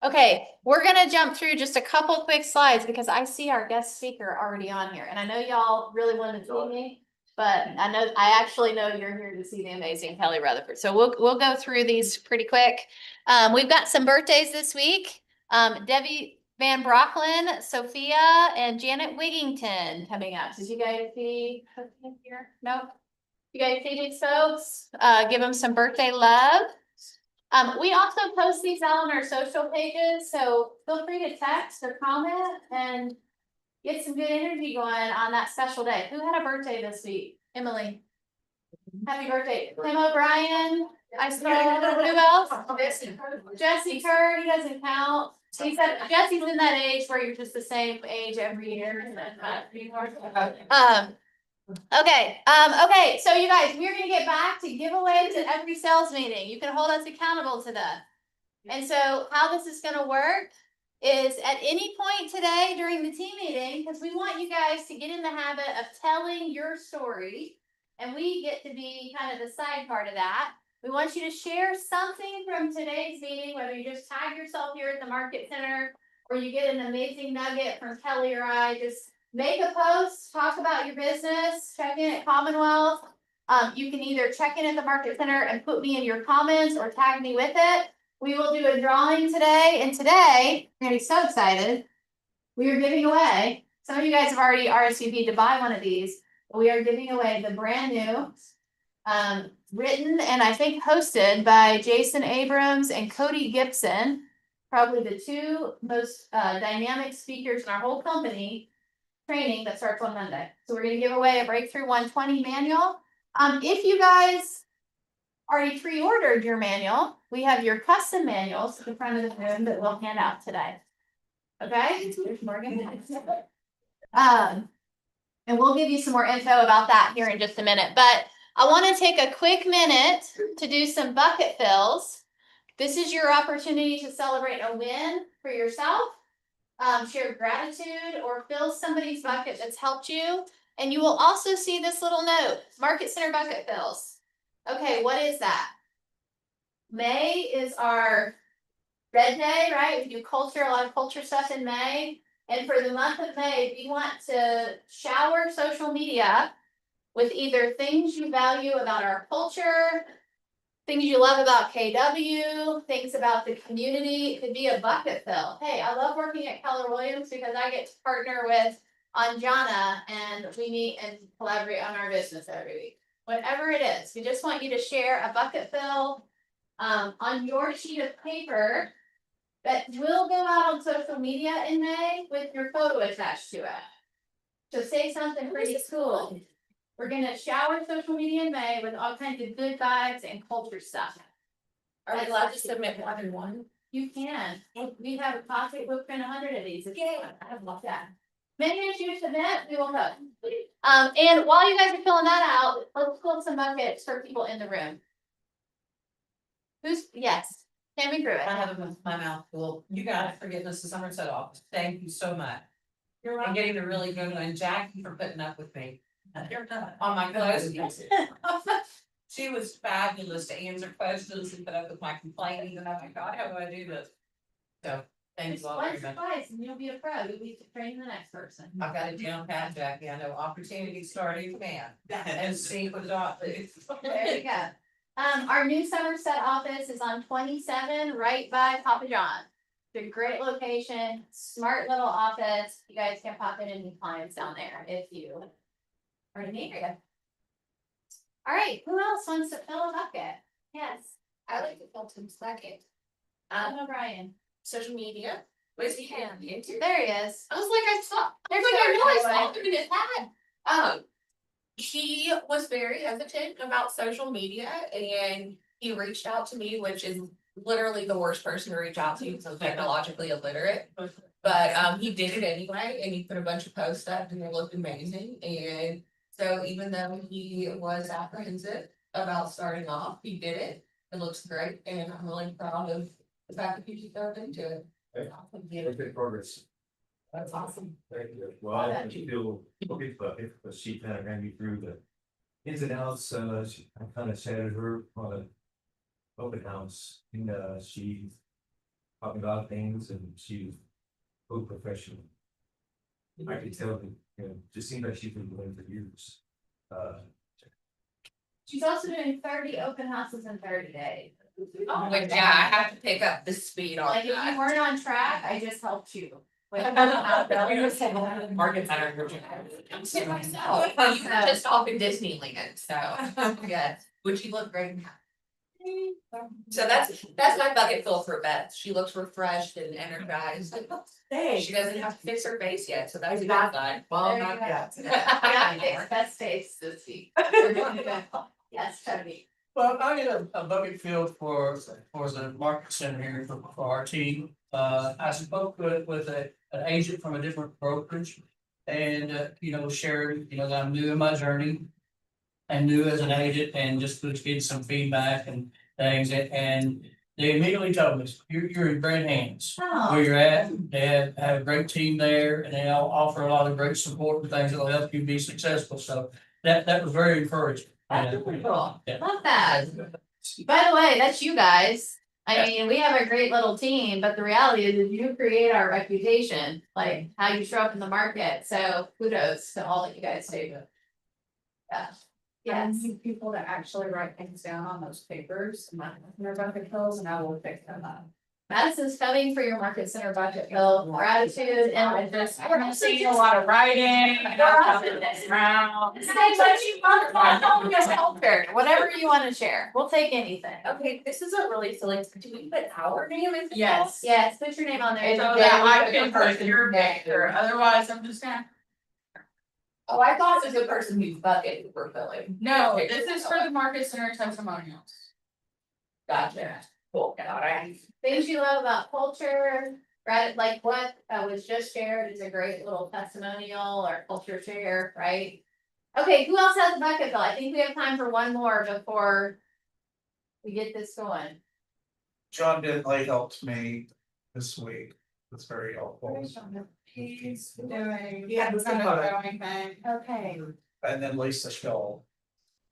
Okay, we're gonna jump through just a couple quick slides because I see our guest speaker already on here, and I know y'all really wanted to see me, but I actually know you're here to see the amazing Kelly Rutherford. So we'll go through these pretty quick. We've got some birthdays this week. Debbie Van Brocklin, Sophia, and Janet Wigington coming up. Did you guys see here? No? You guys see these folks? Give them some birthday love. We also post these out on our social pages, so feel free to text or comment and get some good energy going on that special day. Who had a birthday this week? Emily. Happy birthday. Tim O'Brien. I saw, who else? Jesse Kerr, he doesn't count. He said Jesse's in that age where you're just the same age every year. Okay, so you guys, we're gonna get back to giveaways at every sales meeting. You can hold us accountable to that. And so how this is gonna work is at any point today during the team meeting, because we want you guys to get in the habit of telling your story, and we get to be kind of the side part of that. We want you to share something from today's meeting, whether you just tag yourself here at the Market Center, or you get an amazing nugget from Kelly or I. Just make a post, talk about your business, check in at Commonwealth. You can either check in at the Market Center and put me in your comments or tag me with it. We will do a drawing today, and today, you're gonna be so excited. We are giving away, some of you guys have already RSVP'd to buy one of these, but we are giving away the brand new, written and I think hosted by Jason Abrams and Cody Gibson, probably the two most dynamic speakers in our whole company, training that starts on Monday. So we're gonna give away a Breakthrough 120 manual. If you guys already pre-ordered your manual, we have your custom manuals at the front of the room that we'll hand out today. Okay? There's Morgan. And we'll give you some more info about that here in just a minute. But I want to take a quick minute to do some bucket fills. This is your opportunity to celebrate a win for yourself, share gratitude, or fill somebody's bucket that's helped you. And you will also see this little note, Market Center bucket fills. Okay, what is that? May is our red day, right? We do culture, a lot of culture stuff in May. And for the month of May, we want to shower social media with either things you value about our culture, things you love about KW, things about the community. It could be a bucket fill. Hey, I love working at Keller Williams because I get to partner with Anjana and we meet and collaborate on our business every week. Whatever it is, we just want you to share a bucket fill on your sheet of paper that will go out on social media in May with your photo attached to it. So say something pretty cool. We're gonna shower social media in May with all kinds of good vibes and culture stuff. Are we allowed to submit more than one? You can. We have a pocket, we'll print 100 of these. I love that. Many as you submit, we will know. And while you guys are filling that out, let's pull some buckets for people in the room. Yes, hand me through it. I have my mouth full. You got it for getting us the Somerset office. Thank you so much. You're right. I'm getting a really good one. Jackie for putting up with me. On my clothes. She was fabulous to answer questions and put up with my complaining. And I'm like, God, how do I do this? So thanks a lot very much. Twice and you'll be a pro. You'll be to train the next person. I've got it down pat, Jackie. I know opportunity starting man. And see what dot. There you go. Our new Somerset office is on 27, right by Papa John. It's a great location, smart little office. You guys can pop in and meet clients down there if you are in the area. All right, who else wants to fill a bucket? Yes, I like to fill Tim's bucket. O'Brien. Social media. Where's he hand? There he is. I was like, I saw. There's like I realized in his hat. He was very hesitant about social media, and he reached out to me, which is literally the worst person to reach out to, so technologically illiterate. But he did it anyway, and he put a bunch of posts up, and it looked amazing. And so even though he was apprehensive about starting off, he did it. It looks great, and I'm really proud of the fact that he dove into it. Okay, progress. That's awesome. Thank you. Well, I feel okay, but she kind of ran me through the ins and outs. I kind of chatted her on an open house, and she talking about things and she's so professional. I could tell that, just seemed like she's been doing it for years. She's also doing 30 open houses in 30 days. Oh, but yeah, I have to pick up the speed on Like if you that. weren't on track, I just helped you. With Market center. I'm sitting myself. You were just off in Disneyland, so, yes, which you look great. So that's my bucket fill for Beth. She looks refreshed and energized. She doesn't have to fix her face yet, so that's a good sign. Well, not yet. Yeah, fix best face this week. Yes, Tony. Well, I get a bucket filled for the market center here for our team. I spoke with an agent from a different brokerage. And, shared, that I'm new in my journey. And new as an agent and just was getting some feedback and things, and they immediately told me, you're in great hands. Where you're at, they have a great team there, and they all offer a lot of great support and things that'll help you be successful, so that was very encouraging. That's pretty cool. Yeah. Love that. By the way, that's you guys. I mean, we have a great little team, but the reality is you create our reputation, like how you show up in the market. So kudos to all that you guys do. Yeah. Yes. People that actually write things down on those papers, and their bucket fills, and I will pick them up. Madison's coming for your market center budget bill, gratitude and just. We're not seeing a lot of writing. Whatever you want to share, we'll take anything. Okay, this is a really silly, do we put our name in? Yes. Yes, put your name on there. Yeah, I can put your picture, otherwise I'm just gonna. Oh, I thought it was the person whose bucket we're filling. No, this is for the market center testimonials. Gotcha. Cool, got it. Things you love about culture, right? Like what was just shared is a great little testimonial or culture share, right? Okay, who else has a bucket bill? I think we have time for one more before we get this going. John Denley helped me this week. It's very helpful. He's doing. Yeah, some kind of growing thing. Okay, And then Lisa Scholl.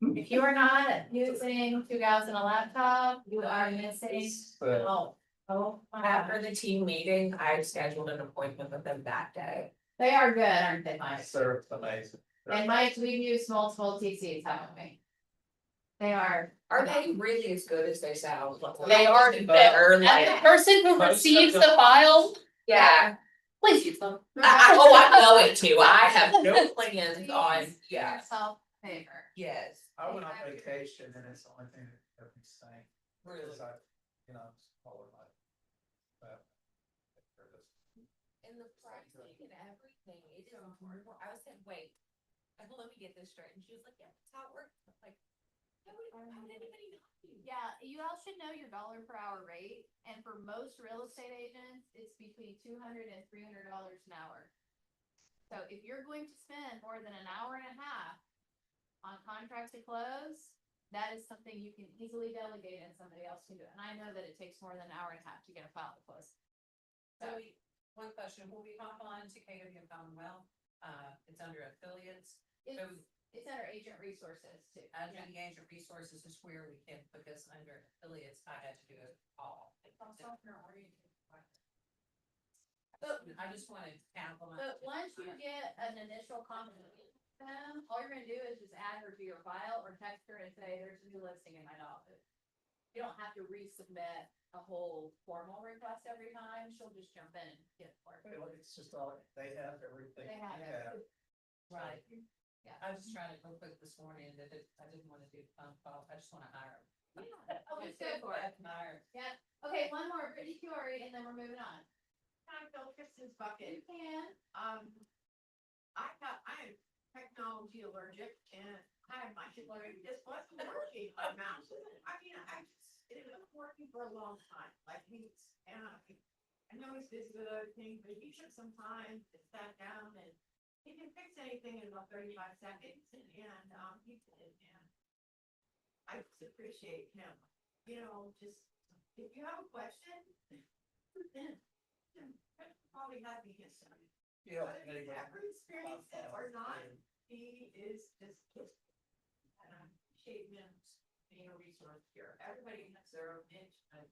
if you are not using 2 gals and a laptop, you are missing. But Oh, After the team meeting, I scheduled an appointment with them that day. they are good, aren't they, Mike? they're amazing. And Mike, we've used multiple TCs, haven't we? They are. Are they really as good as they sound? They are better. As the person who receives the file, Yeah, please use them. oh, I'm going to, I have no plans on, yeah, Yourself favor. yes. I went on vacation and it's the only thing that kept me sane. Really? Because I, all of my. And the pricing and everything, it is affordable. I was saying, wait, let me get this straight. And she was like, yeah, that's how it works. I'm like, how would anybody know? Yeah, you all should know your dollar per hour rate, and for most real estate agents, it's between $200 and $300 an hour. So if you're going to spend more than an hour and a half on contract to close, that is something you can easily delegate and somebody else can do it. And I know that it takes more than an hour and a half to get a file to close. So, one question, will we hop on to KW Commonwealth? It's under affiliates. It's under agent resources too. Under the agent resources is where we can, because under affiliates, I had to do it all. I just wanted to compliment. But once you get an initial compliment from them, all you're gonna do is just add her to your file or text her and say, there's a new listing in my office. You don't have to resubmit a whole formal request every time. She'll just jump in and get it for you. It's just all, they have everything. They have it. Right. Yeah. I was just trying to go quick this morning, that I didn't want to do phone calls, I just want to hire them. Oh, let's go for it. Yeah, okay, one more, Brittany Fiore, and then we're moving on. Can I fill Kristen's You bucket? can. I'm technology allergic and my computer just wasn't working. My mouse, it was working for a long time, like weeks. And I know he's busy with other things, but he took some time to sat down and he can fix anything in about 35 seconds and he did. And I just appreciate him, just if you have a question, then probably not be his son. Yeah. But if he's ever experienced it or not, he is just. And I appreciate him being a resource here. Everybody has their own niche and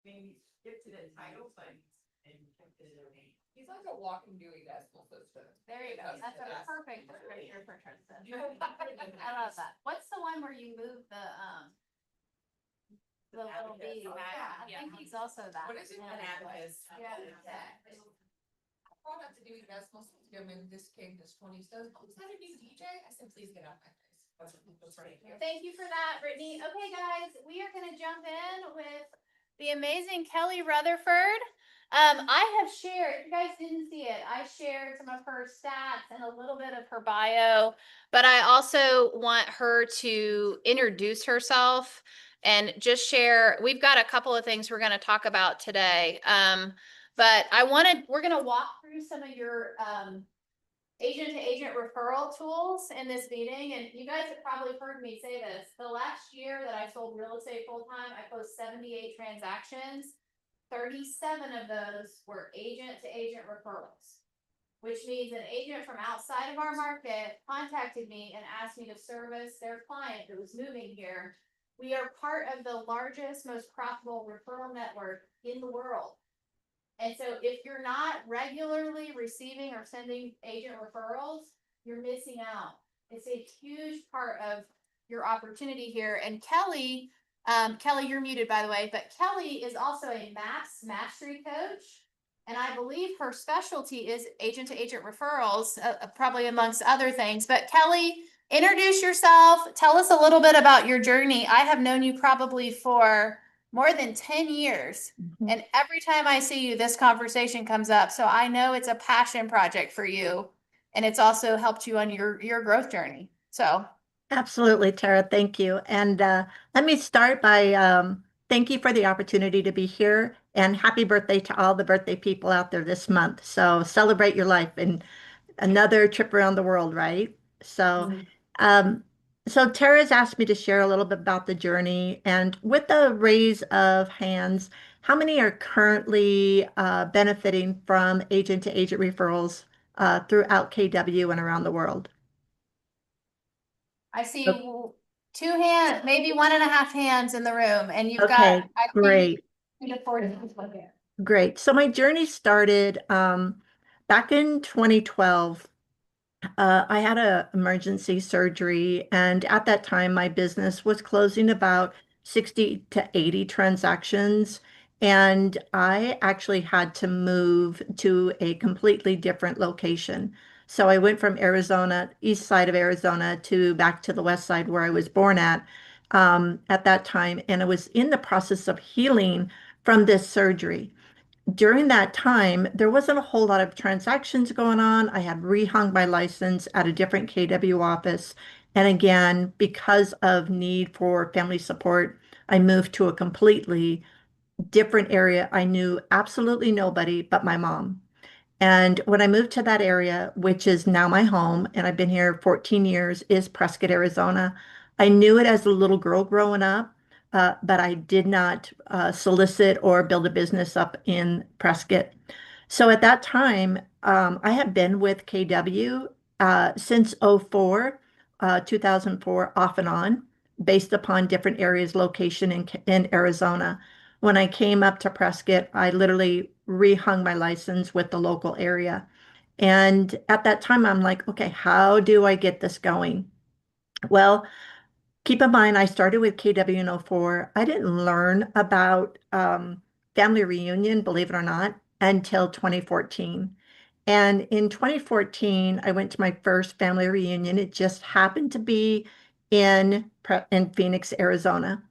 maybe get to the title things and kept it in their name. He's like a walking Dewey Decimal System. There you go. That's a Yes. perfect descriptor for Tristan. I love that. What's the one where you move the little abacus. bee? I Yeah. think he's also that. What is it? An abacus. Yeah. I brought up the Dewey Decimal System and this came this 20 says, oh, is that a new DJ? I said, please get out my face. That's right here. Thank you for that, Brittany. Okay, guys, we are gonna jump in with the amazing Kelly Rutherford. I have shared, if you guys didn't see it, I shared some of her stats and a little bit of her bio, but I also want her to introduce herself and just share. We've got a couple of things we're gonna talk about today. But we're gonna walk through some of your agent to agent referral tools in this meeting. And you guys have probably heard me say this. The last year that I sold real estate full time, I closed 78 transactions. 37 of those were agent to agent referrals, which means an agent from outside of our market contacted me and asked me to service their client that was moving here. We are part of the largest, most profitable referral network in the world. And so if you're not regularly receiving or sending agent referrals, you're missing out. It's a huge part of your opportunity here. And Kelly, you're muted, by the way, but Kelly is also a MAPS mastery coach. And I believe her specialty is agent to agent referrals, probably amongst other things. But Kelly, introduce yourself. Tell us a little bit about your journey. I have known you probably for more than 10 years. And every time I see you, this conversation comes up. So I know it's a passion project for you. And it's also helped you on your growth journey. So Absolutely, Tara. Thank you. And let me start by thank you for the opportunity to be here and happy birthday to all the birthday people out there this month. So celebrate your life and another trip around the world, right? So, um, so Tara's asked me to share a little bit about the journey, and with the raise of hands, how many are currently benefiting from agent to agent referrals throughout KW and around the world? I see two hands, maybe 1.5 hands in the room, and you've Okay, got, I see great. 2 to 4 hands up there. Great. So my journey started back in 2012. I had a emergency surgery, and at that time, my business was closing about 60 to 80 transactions, and I actually had to move to a completely different location. So I went from Arizona, east side of Arizona, to back to the west side where I was born at that time, and I was in the process of healing from this surgery. During that time, there wasn't a whole lot of transactions going on. I had rehung my license at a different KW office. And again, because of need for family support, I moved to a completely different area. I knew absolutely nobody but my mom. And when I moved to that area, which is now my home, and I've been here 14 years, is Prescott, Arizona. I knew it as a little girl growing up, but I did not solicit or build a business up in Prescott. So at that time, I had been with KW since '04, 2004, off and on, based upon different areas, location in Arizona. When I came up to Prescott, I literally rehung my license with the local area. And at that time, I'm like, okay, how do I get this going? Well, keep in mind, I started with KW in '04. I didn't learn about family reunion, believe it or not, until 2014. And in 2014, I went to my first family reunion. It just happened to be in Phoenix, Arizona.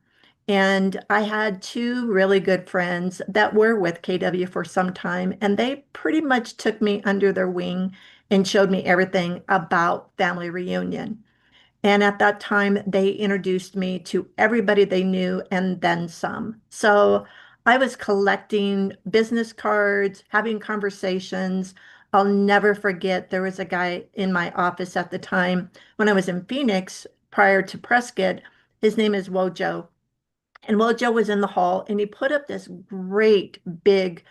And I had two really good friends that were with KW for some time, and they pretty much took me under their wing and showed me everything about family reunion. And at that time, they introduced me to everybody they knew and then some. So I was collecting business cards, having conversations. I'll never forget, there was a guy in my office at the time when I was in Phoenix prior to Prescott. His name is Wojo. And Wojo was in the hall and he put up this great big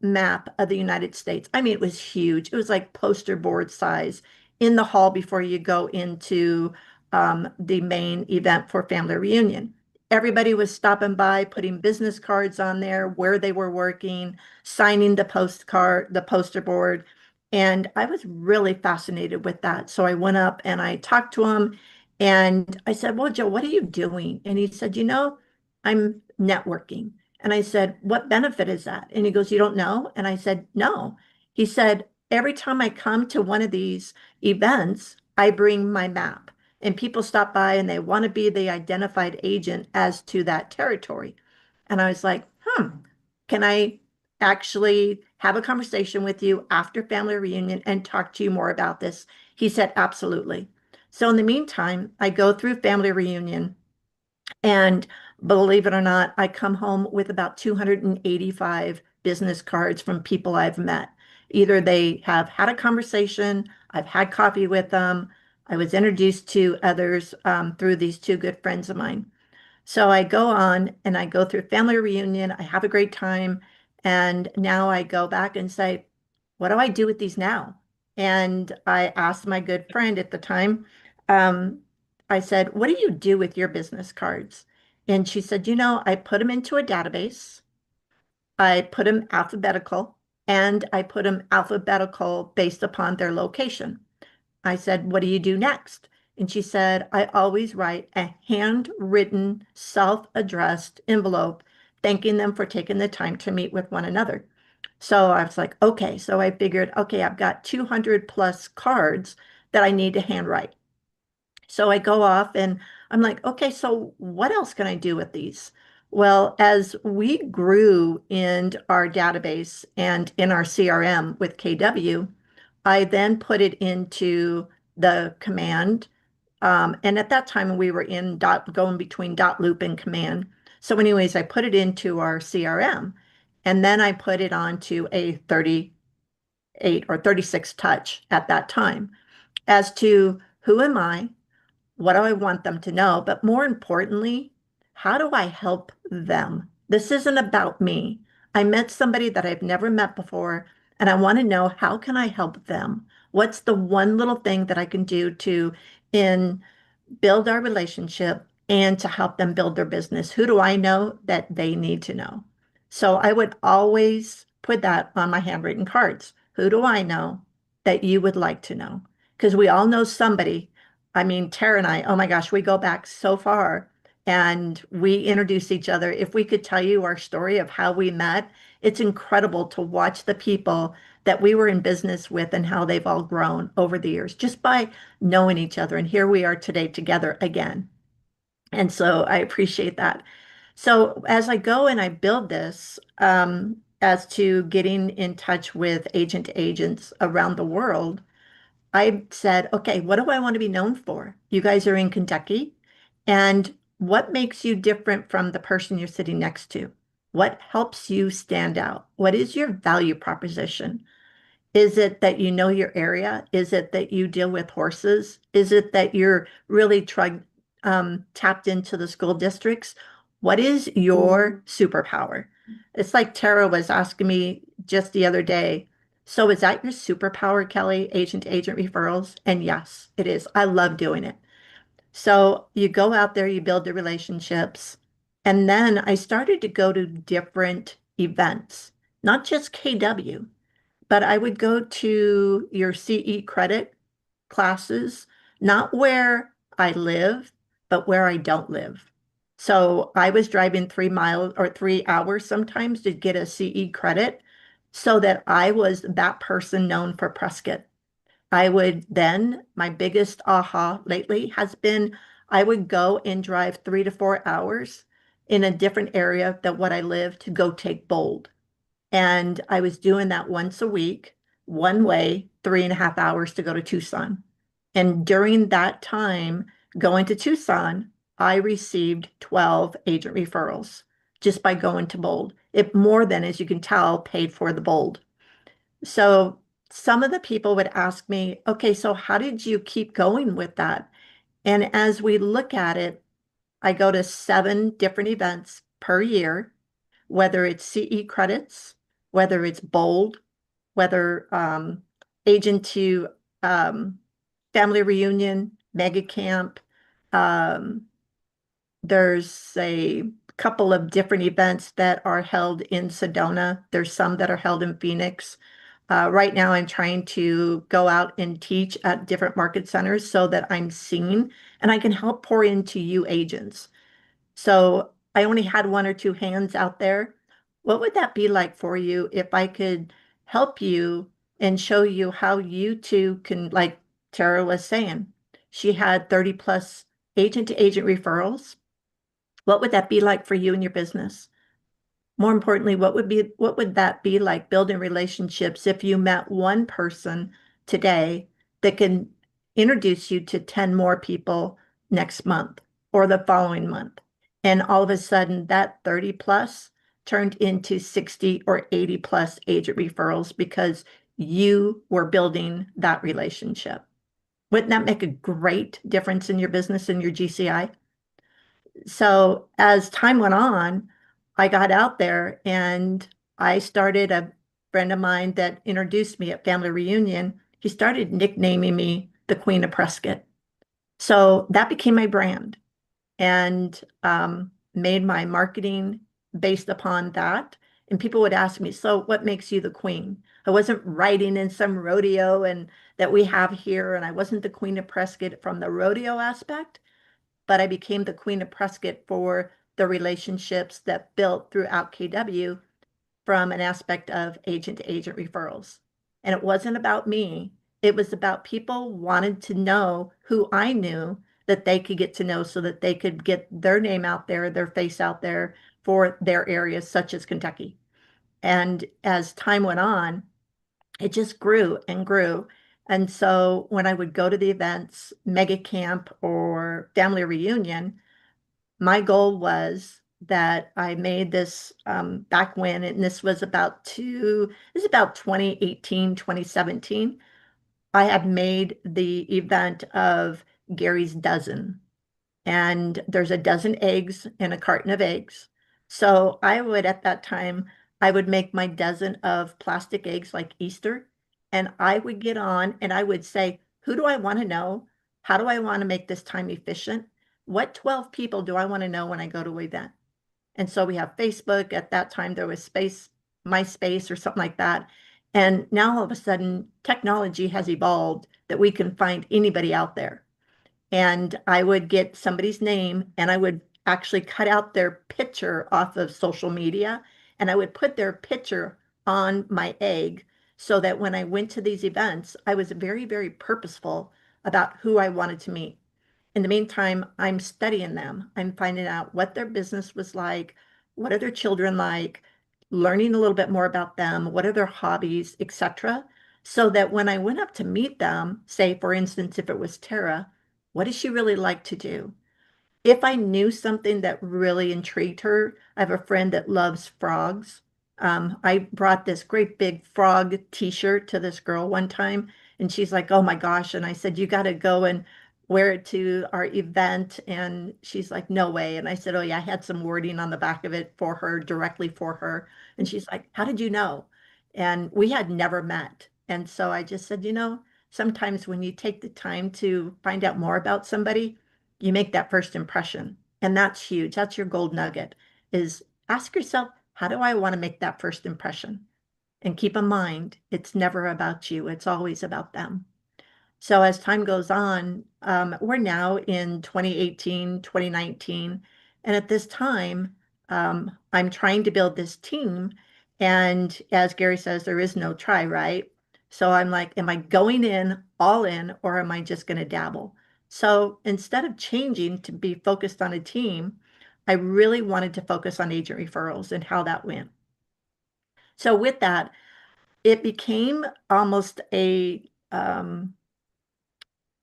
map of the United States. I mean, it was huge. It was like poster board size in the hall before you go into the main event for family reunion. everybody was stopping by, putting business cards on there, where they were working, signing the postcard, the poster board. And I was really fascinated with that. So I went up and I talked to him and I said, well, Joe, what are you doing? And he said, I'm networking. And I said, what benefit is that? And he goes, you don't know? And I said, no. He said, every time I come to one of these events, I bring my map and people stop by and they want to be the identified agent as to that territory. And I was like, can I actually have a conversation with you after family reunion and talk to you more about this? He said, absolutely. So in the meantime, I go through family reunion and believe it or not, I come home with about 285 business cards from people I've met. Either they have had a conversation, I've had coffee with them, I was introduced to others through these two good friends of mine. So I go on and I go through family reunion. I have a great time. And now I go back and say, what do I do with these now? And I asked my good friend at the time, um, I said, what do you do with your business cards? And she said, I put them into a database. I put them alphabetical and I put them alphabetical based upon their location. I said, what do you do next? And she said, I always write a handwritten, self-addressed envelope thanking them for taking the time to meet with one another. So I was like, okay. So I figured, okay, I've got 200 plus cards that I need to handwrite. So I go off and I'm like, okay, so what else can I do with these? Well, as we grew in our database and in our CRM with KW, I then put it into the command. And at that time, we were in going between dot loop and command. So anyways, I put it into our CRM and then I put it onto a 38 or 36 touch at that time as to who am I? What do I want them to know? But more importantly, how do I help them? This isn't about me. I met somebody that I've never met before, and I want to know how can I help them? What's the one little thing that I can do to in build our relationship and to help them build their business? Who do I know that they need to know? So I would always put that on my handwritten cards. Who do I know that you would like to know? Because we all know somebody. I mean, Tara and I, oh my gosh, we go back so far and we introduce each other. If we could tell you our story of how we met, it's incredible to watch the people that we were in business with and how they've all grown over the years just by knowing each other. And here we are today together again. And so I appreciate that. So as I go and I build this, as to getting in touch with agents around the world, I said, okay, what do I want to be known for? You guys are in Kentucky. And what makes you different from the person you're sitting next to? What helps you stand out? What is your value proposition? Is it that you know your area? Is it that you deal with horses? Is it that you're really tapped into the school districts? What is your superpower? It's like Tara was asking me just the other day. So is that your superpower, Kelly, agent to agent referrals? And yes, it is. I love doing it. So you go out there, you build the relationships. And then I started to go to different events, not just KW. But I would go to your CE credit classes, not where I live, but where I don't live. So I was driving 3 miles or 3 hours sometimes to get a CE credit so that I was that person known for Prescott. I would then, my biggest aha lately has been I would go and drive 3 to 4 hours in a different area than what I live to go take bold. And I was doing that once a week, one way, 3.5 hours to go to Tucson. And during that time, going to Tucson, I received 12 agent referrals just by going to Bold. It more than, as you can tell, paid for the Bold. So some of the people would ask me, okay, so how did you keep going with that? And as we look at it, I go to 7 different events per year, whether it's CE credits, whether it's bold, whether agent to family reunion, mega camp, um, there's a couple of different events that are held in Sedona. There's some that are held in Phoenix. Right now, I'm trying to go out and teach at different market centers so that I'm seen and I can help pour into you agents. So I only had one or two hands out there. What would that be like for you if I could help you and show you how you too can, like Tara was saying, she had 30 plus agent to agent referrals. What would that be like for you and your business? More importantly, what would that be like building relationships if you met one person today that can introduce you to 10 more people next month or the following month? And all of a sudden that 30 plus turned into 60 or 80 plus agent referrals because you were building that relationship. Wouldn't that make a great difference in your business and your GCI? So as time went on, I got out there and I started a friend of mine that introduced me at family reunion. He started nicknaming me the Queen of Prescott. So that became my brand and made my marketing based upon that. And people would ask me, so what makes you the queen? I wasn't riding in some rodeo and that we have here, and I wasn't the Queen of Prescott from the rodeo aspect, but I became the Queen of Prescott for the relationships that built throughout KW from an aspect of agent to agent referrals. And it wasn't about me. It was about people wanted to know who I knew that they could get to know so that they could get their name out there, their face out there for their areas, such as Kentucky. And as time went on, it just grew and grew. And so when I would go to the events, mega camp or family reunion, my goal was that I made this back when, and this is about 2018, 2017. I had made the event of Gary's dozen, and there's a dozen eggs in a carton of eggs. So I would, at that time, I would make my dozen of plastic eggs like Easter, and I would get on and I would say, who do I want to know? How do I want to make this time efficient? What 12 people do I want to know when I go to an event? And so we have Facebook. At that time, there was MySpace or something like that. And now all of a sudden, technology has evolved that we can find anybody out there, and I would get somebody's name and I would actually cut out their picture off of social media and I would put their picture on my egg so that when I went to these events, I was very, very purposeful about who I wanted to meet. In the meantime, I'm studying them. I'm finding out what their business was like, what are their children like, learning a little bit more about them, what are their hobbies, etc. So that when I went up to meet them, say for instance, if it was Tara, what does she really like to do? If I knew something that really intrigued her, I have a friend that loves frogs. I brought this great big frog t-shirt to this girl one time, and she's like, oh my gosh. And I said, you got to go and wear it to our event. And she's like, no way. And I said, oh yeah, I had some wording on the back of it for her, directly for her. And she's like, how did you know? And we had never met. And so I just said, sometimes when you take the time to find out more about somebody, you make that first impression. And that's huge. That's your gold nugget is ask yourself, how do I want to make that first impression? And keep in mind, it's never about you. It's always about them. So as time goes on, we're now in 2018, 2019. And at this time, I'm trying to build this team. And as Gary says, there is no try, right? So I'm like, am I going in all in or am I just going to dabble? So instead of changing to be focused on a team, I really wanted to focus on agent referrals and how that went. So with that, it became almost it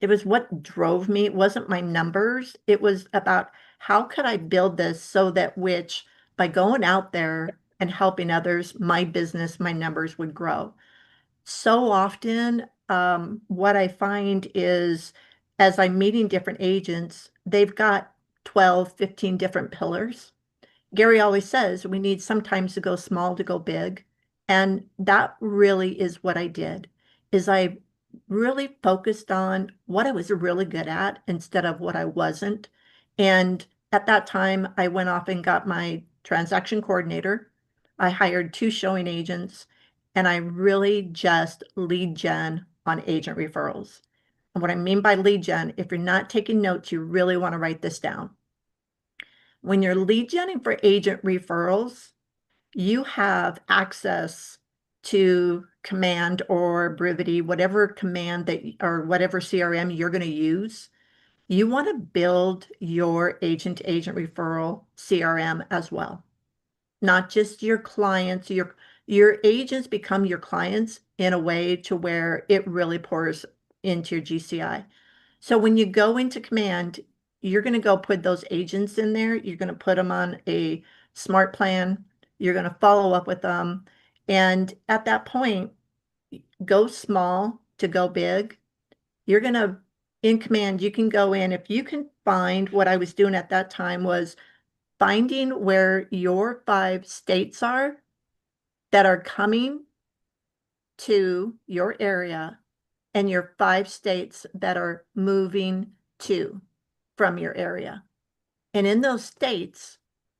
was what drove me. It wasn't my numbers. It was about how could I build this so that which by going out there and helping others, my business, my numbers would grow. So often, what I find is as I'm meeting different agents, they've got 12, 15 different pillars. Gary always says we need sometimes to go small to go big. And that really is what I did, is I really focused on what I was really good at instead of what I wasn't. And At that time, I went off and got my transaction coordinator. I hired 2 showing agents, and I really just lead gen on agent referrals. And what I mean by lead gen, if you're not taking notes, you really want to write this down. When you're lead genning for agent referrals, you have access to Command or Brivity, whatever command that or whatever CRM you're going to use. You want to build your agent-to-agent referral CRM as well. Not just your clients, your agents become your clients in a way to where it really pours into your GCI. So when you go into Command, you're going to go put those agents in there. You're going to put them on a smart plan. You're going to follow up with them. And at that point, go small to go big. You're going to, in Command, you can go in. If you can find what I was doing at that time was finding where your 5 states are that are coming to your area and your 5 states that are moving to from your area. And in those states,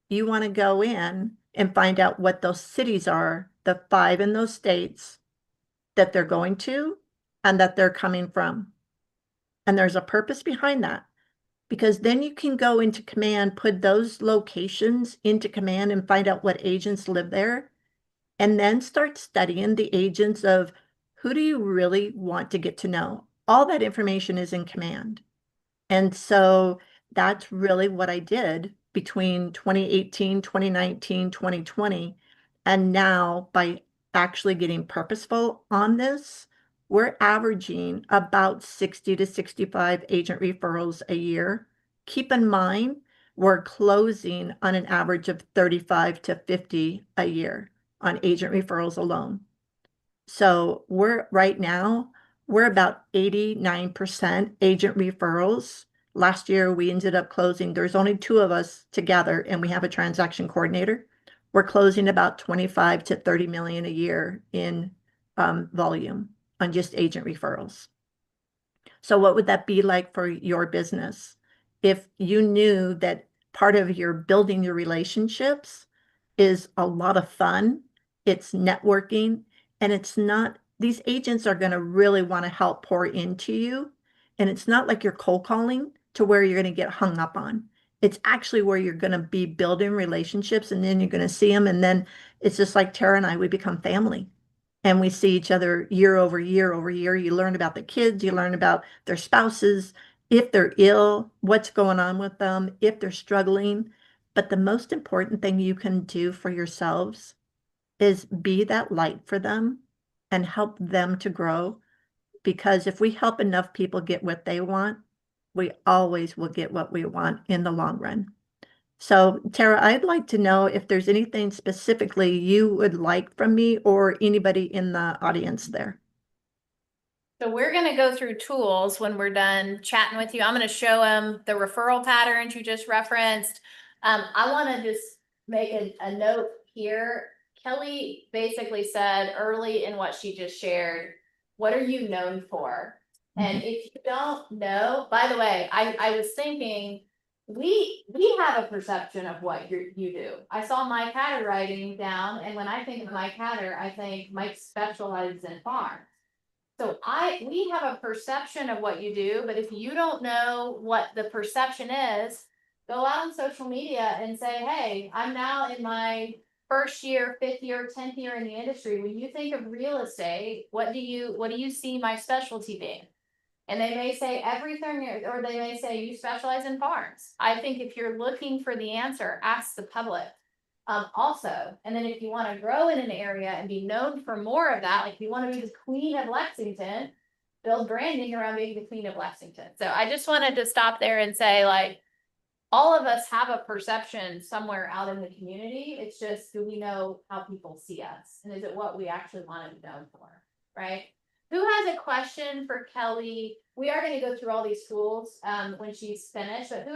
you want to go in and find out what those cities are, the 5 in those states that they're going to and that they're coming from. And there's a purpose behind that, because then you can go into Command, put those locations into Command and find out what agents live there, and then start studying the agents of who do you really want to get to know. All that information is in Command. And so that's really what I did between 2018, 2019, 2020. And now by actually getting purposeful on this, we're averaging about 60 to 65 agent referrals a year. Keep in mind, we're closing on an average of 35 to 50 a year on agent referrals alone. So right now, we're about 89% agent referrals. Last year, we ended up closing, there's only 2 of us together and we have a transaction coordinator. We're closing about 25 to 30 million a year in volume on just agent referrals. So what would that be like for your business? If you knew that part of your building your relationships is a lot of fun, it's networking, and it's not, these agents are going to really want to help pour into you. And it's not like you're cold calling to where you're going to get hung up on. It's actually where you're going to be building relationships, and then you're going to see them. And then it's just like Tara and I, we become family. And we see each other year over year over year. You learn about the kids, you learn about their spouses, if they're ill, what's going on with them, if they're struggling. But the most important thing you can do for yourselves is be that light for them and help them to grow. Because if we help enough people get what they want, we always will get what we want in the long run. So Tara, I'd like to know if there's anything specifically you would like from me or anybody in the audience there. So we're going to go through tools when we're done chatting with you. I'm going to show them the referral patterns you just referenced. I want to just make a note here. Kelly basically said early in what she just shared, what are you known for? And if you don't know, by the way, I was thinking, we have a perception of what you do. I saw Mike Hatter writing down, and when I think of Mike Hatter, I think Mike specializes in farms. So we have a perception of what you do, but if you don't know what the perception is, go out on social media and say, hey, I'm now in my 1st year, 5th year, 10th year in the industry. When you think of real estate, what do you see my specialty being? And they may say everything, or they may say you specialize in farms. I think if you're looking for the answer, ask the public. Also, and then if you want to grow in an area and be known for more of that, like if you want to be the queen of Lexington, build branding around being the queen of Lexington. So I just wanted to stop there and say, like, all of us have a perception somewhere out in the community. It's just, do we know how people see us? And is it what we actually want to be known for, right? Who has a question for Kelly? We are going to go through all these tools when she's finished, but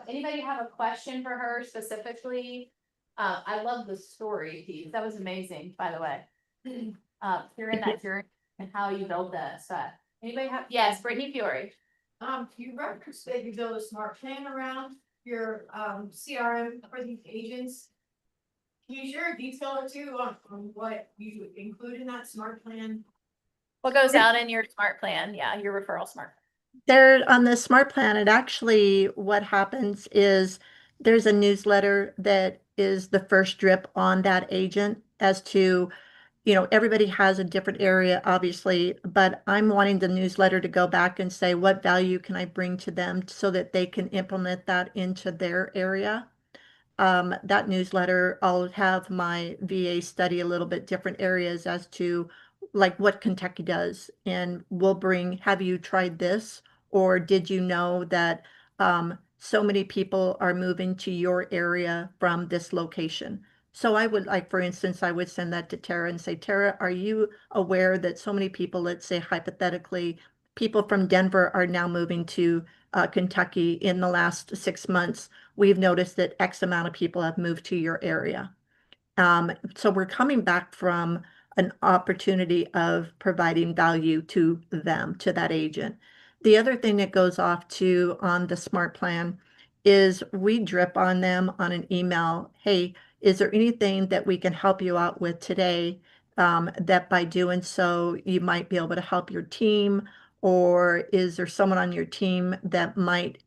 anybody have a question for her specifically? I love the story piece. That was amazing, by the way. Hearing that journey and how you build this. But anybody have? Yes, Brittany Fiore. You referenced that you build a smart plan around your CRM for these agents. Can you share a detail or two on what you include in that smart plan? What goes out in your smart plan? Yeah, your referral smart. There on the Smart Plan, it actually, what happens is there's a newsletter that is the first drip on that agent as to, everybody has a different area, obviously, but I'm wanting the newsletter to go back and say, what value can I bring to them so that they can implement that into their area? That newsletter, I'll have my VA study a little bit different areas as to like what Kentucky does. And we'll bring, have you tried this? Or did you know that so many people are moving to your area from this location? So I would like, for instance, I would send that to Tara and say, Tara, are you aware that so many people, let's say hypothetically, people from Denver are now moving to Kentucky in the last 6 months? We've noticed that X amount of people have moved to your area. So we're coming back from an opportunity of providing value to them, to that agent. The other thing that goes off to on the smart plan is we drip on them on an email. Hey, is there anything that we can help you out with today? That by doing so, you might be able to help your team, or is there someone on your team that might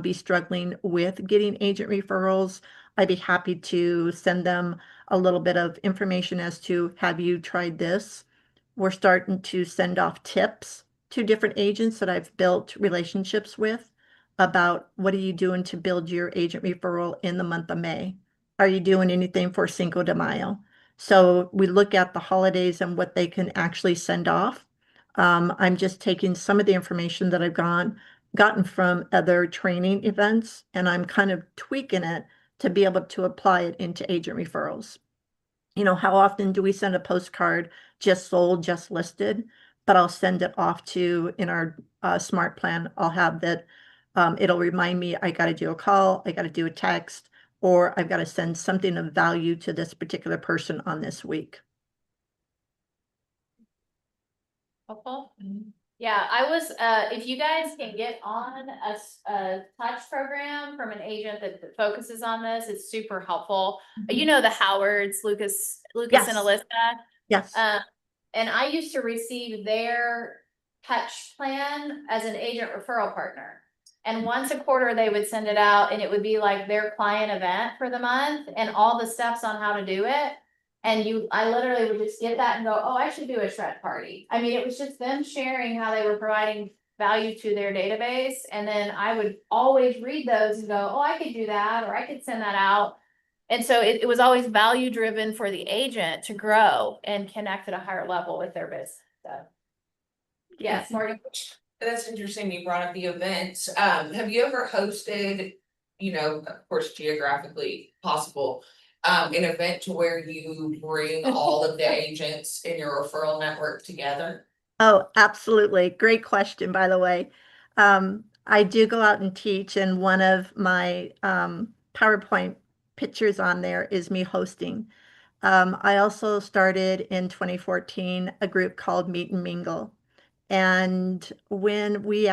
be struggling with getting agent referrals? I'd be happy to send them a little bit of information as to, have you tried this? We're starting to send off tips to different agents that I've built relationships with about what are you doing to build your agent referral in the month of May? Are you doing anything for Cinco de Mayo? So we look at the holidays and what they can actually send off. I'm just taking some of the information that I've gotten from other training events, and I'm kind of tweaking it to be able to apply it into agent referrals. How often do we send a postcard just sold, just listed? But I'll send it off to, in our smart plan, I'll have that, it'll remind me I got to do a call, I got to do a text, or I've got to send something of value to this particular person on this week. Helpful? Yeah, I was, if you guys can get on a touch program from an agent that focuses on this, it's super helpful. You know, the Howards, Lucas and Yes. Alyssa. Yes. And I used to receive their touch plan as an agent referral partner. And once a quarter, they would send it out and it would be like their client event for the month and all the steps on how to do it. And I literally would just get that and go, oh, I should do a shred party. I mean, it was just them sharing how they were providing value to their database. And then I would always read those and go, oh, I could do that, or I could send that out. And so it was always value driven for the agent to grow and connect at a higher level with their business. So. Yes, Morgan. That's interesting. You brought up the events. Have you ever hosted, of course, geographically possible, an event to where you bring all of the agents in your referral network together? Oh, absolutely. Great question, by the way. I do go out and teach, and one of my PowerPoint pictures on there is me hosting. I also started in 2014 a group called Meet and Mingle. And when we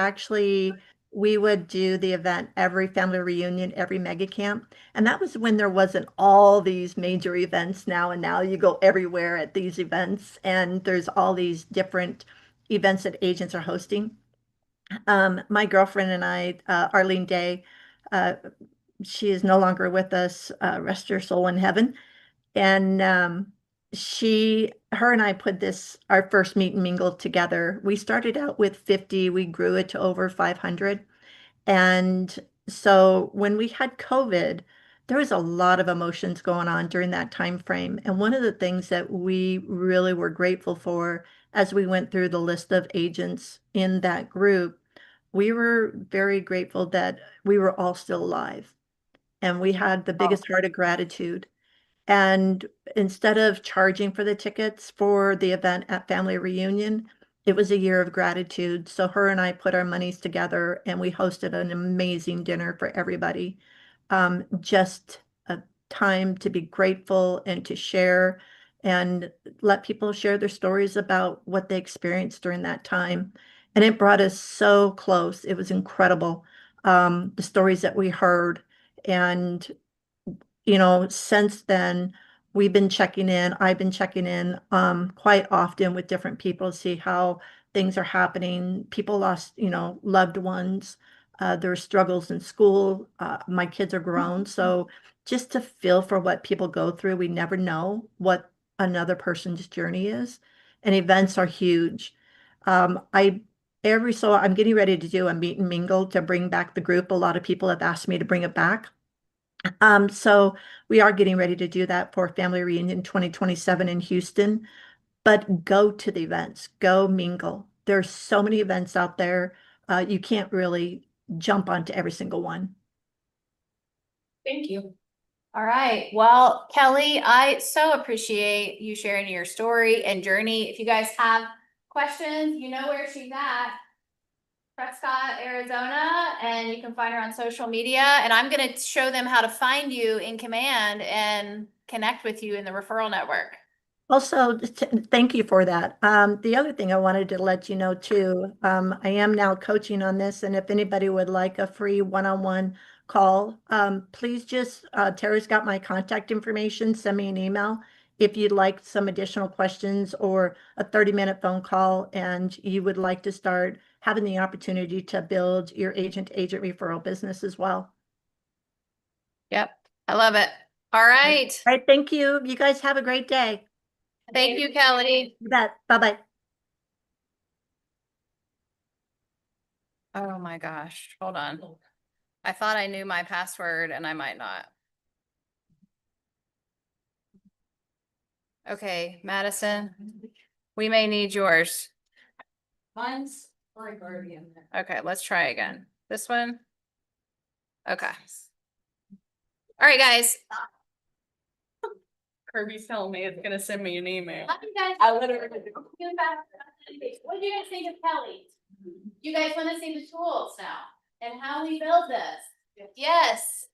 would do the event every family reunion, every mega camp. And that was when there wasn't all these major events now. And now you go everywhere at these events, and there's all these different events that agents are hosting. My girlfriend and I, Arlene Day, uh, she is no longer with us, rest her soul in heaven. And her and I put our first meet and mingle together. We started out with 50, we grew it to over 500. And so when we had COVID, there was a lot of emotions going on during that time frame. And one of the things that we really were grateful for as we went through the list of agents in that group, we were very grateful that we were all still alive. And we had the biggest heart of gratitude. And instead of charging for the tickets for the event at Family Reunion, it was a year of gratitude. So her and I put our monies together and we hosted an amazing dinner for everybody. Just a time to be grateful and to share and let people share their stories about what they experienced during that time. And it brought us so close. It was incredible. The stories that we heard And, since then, I've been checking in quite often with different people to see how things are happening. People lost, loved ones. There are struggles in school. My kids are grown, so just to feel for what people go through, we never know what another person's journey is, and events are huge. I every so I'm getting ready to do a meet and mingle to bring back the group. A lot of people have asked me to bring it back. So we are getting ready to do that for Family Reunion 2027 in Houston. But go to the events, go mingle. There's so many events out there. You can't really jump onto every single one. Thank you. All right. Well, Kelly, I so appreciate you sharing your story and journey. If you guys have questions, you know where she's at. Prescott, Arizona, and you can find her on social media. And I'm going to show them how to find you in Command and connect with you in the referral network. Also, thank you for that. The other thing I wanted to let you know too, I am now coaching on this, and if anybody would like a free one-on-one call, please just, Terry's got my contact information, send me an email if you'd like some additional questions or a 30-minute phone call and you would like to start having the opportunity to build your agent-to-agent referral business as well. Yep. I love it. All right. All right, thank you. You guys have a great day. Thank you, Kelly. You bet. Bye-bye. Oh my gosh. Hold on. I thought I knew my password and I might not. Okay, Madison, we may need yours. Mine's already in there. Okay, let's try again. This one. Okay. All right, guys. Kirby's telling me it's gonna send me an email. I literally. What do you guys think of Kelly? You guys want to see the tools now and how we build this? Yes.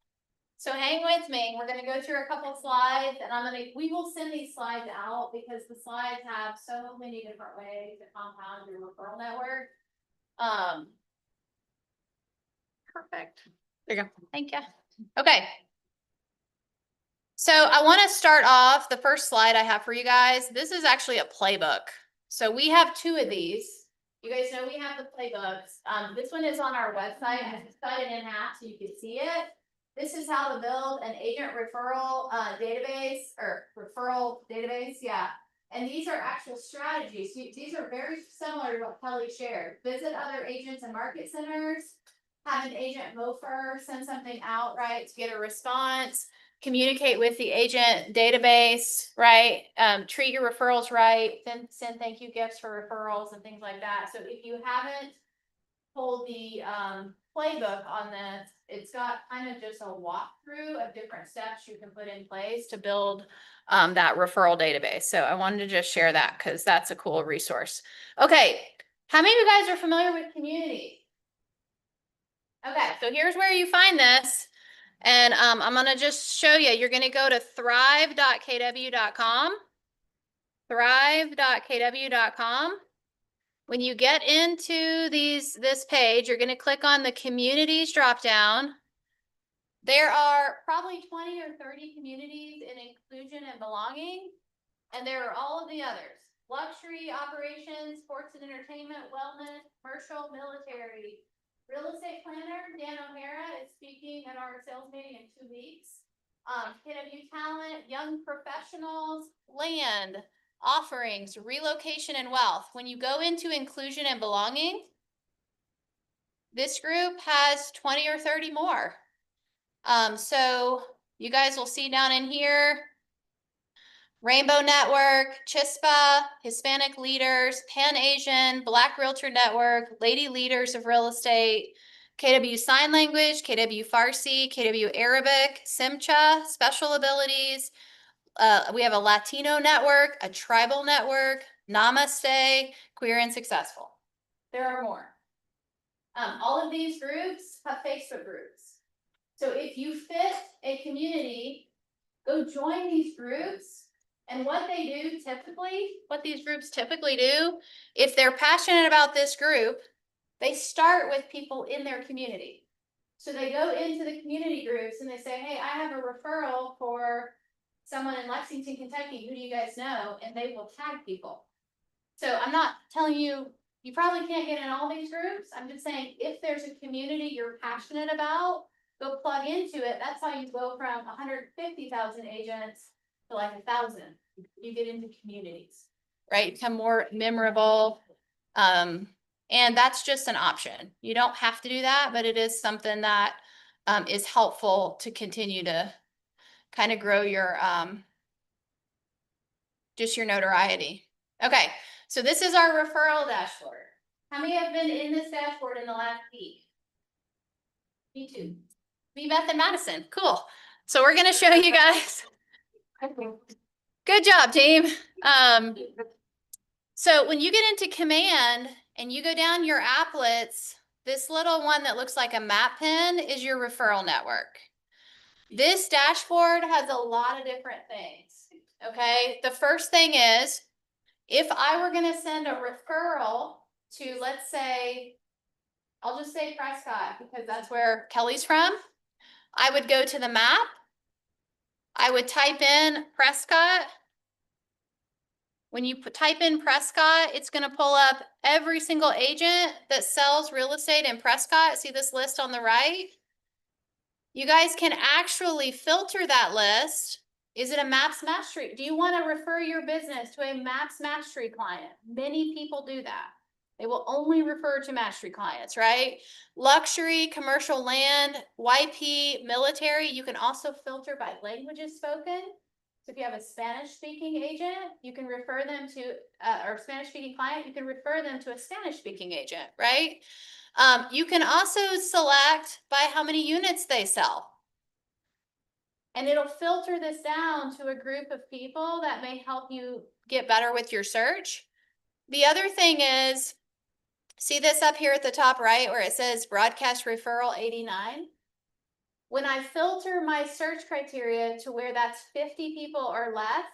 So hang with me. We're gonna go through a couple of slides and we will send these slides out because the slides have so many different ways to compound your referral network. Perfect. There you go. Thank you. Okay. So I want to start off the first slide I have for you guys. This is actually a playbook. So we have two of these. You guys know we have the playbooks. This one is on our website. I just cut it in half so you can see it. This is how to build an agent referral database or referral database. Yeah. And these are actual strategies. These are very similar to what Kelly shared. Visit other agents and market centers. Have an agent mofer send something out, right, to get a response. Communicate with the agent database, right? Treat your referrals right. Then send thank you gifts for referrals and things like that. So if you haven't pulled the playbook on this, it's got kind of just a walkthrough of different steps you can put in place to build that referral database. So I wanted to just share that because that's a cool resource. Okay, how many of you guys are familiar with Community? Okay, so here's where you find this. And I'm going to just show you. You're going to go to thrive.kw.com. Thrive.kw.com. When you get into this page, you're going to click on the communities dropdown. There are probably 20 or 30 communities in inclusion and belonging. And there are all of the others. Luxury, operations, sports and entertainment, wellness, commercial, military. Real estate planner, Dan O'Hara is speaking at our sales meeting in 2 weeks. KW talent, young professionals, land, offerings, relocation and wealth. When you go into inclusion and belonging, this group has 20 or 30 more. So you guys will see down in here, Rainbow Network, Chispa, Hispanic Leaders, Pan Asian, Black Realtor Network, Lady Leaders of Real Estate, KW Sign Language, KW Farsi, KW Arabic, Simcha, Special Abilities. We have a Latino network, a tribal network, Namaste, Queer and Successful. There are more. All of these groups have Facebook groups. So if you fit a community, go join these groups. And what they do typically, what these groups typically do, if they're passionate about this group, they start with people in their community. So they go into the community groups and they say, a referral for someone in Lexington, Kentucky, who do you guys know? And they will tag people. So I'm not telling you, you probably can't get in all these groups. I'm just saying, if there's a community you're passionate about, go plug into it. That's how you go from 150,000 agents to like 1,000. You get into communities, right? Become more memorable. And that's just an option. You don't have to do that, but it is something that is helpful to continue to kind of grow your just your notoriety. Okay, so this is our referral dashboard. How many have been in this dashboard in the last week? Me too. Me, Beth, and Madison. Cool. So we're gonna show you guys. Good job, team. So when you get into command and you go down your applets, this little one that looks like a map pin is your referral network. This dashboard has a lot of different things. Okay, the first thing is, if I were gonna send a referral to, let's say, I'll just say Prescott because that's where Kelly's from. I would go to the map. I would type in Prescott. When you type in Prescott, it's going to pull up every single agent that sells real estate in Prescott. See this list on the right? You guys can actually filter that list. Is it a Maps Mastery? Do you want to refer your business to a Maps Mastery client? Many people do that. They will only refer to Mastery clients, right? Luxury, commercial land, YP, military. You can also filter by languages spoken. So if you have a Spanish-speaking agent, you can refer them to, or Spanish-speaking client, you can refer them to a Spanish-speaking agent, right? You can also select by how many units they sell. And it'll filter this down to a group of people that may help you get better with your search. The other thing is, see this up here at the top right where it says broadcast referral 89? When I filter my search criteria to where that's 50 people or less,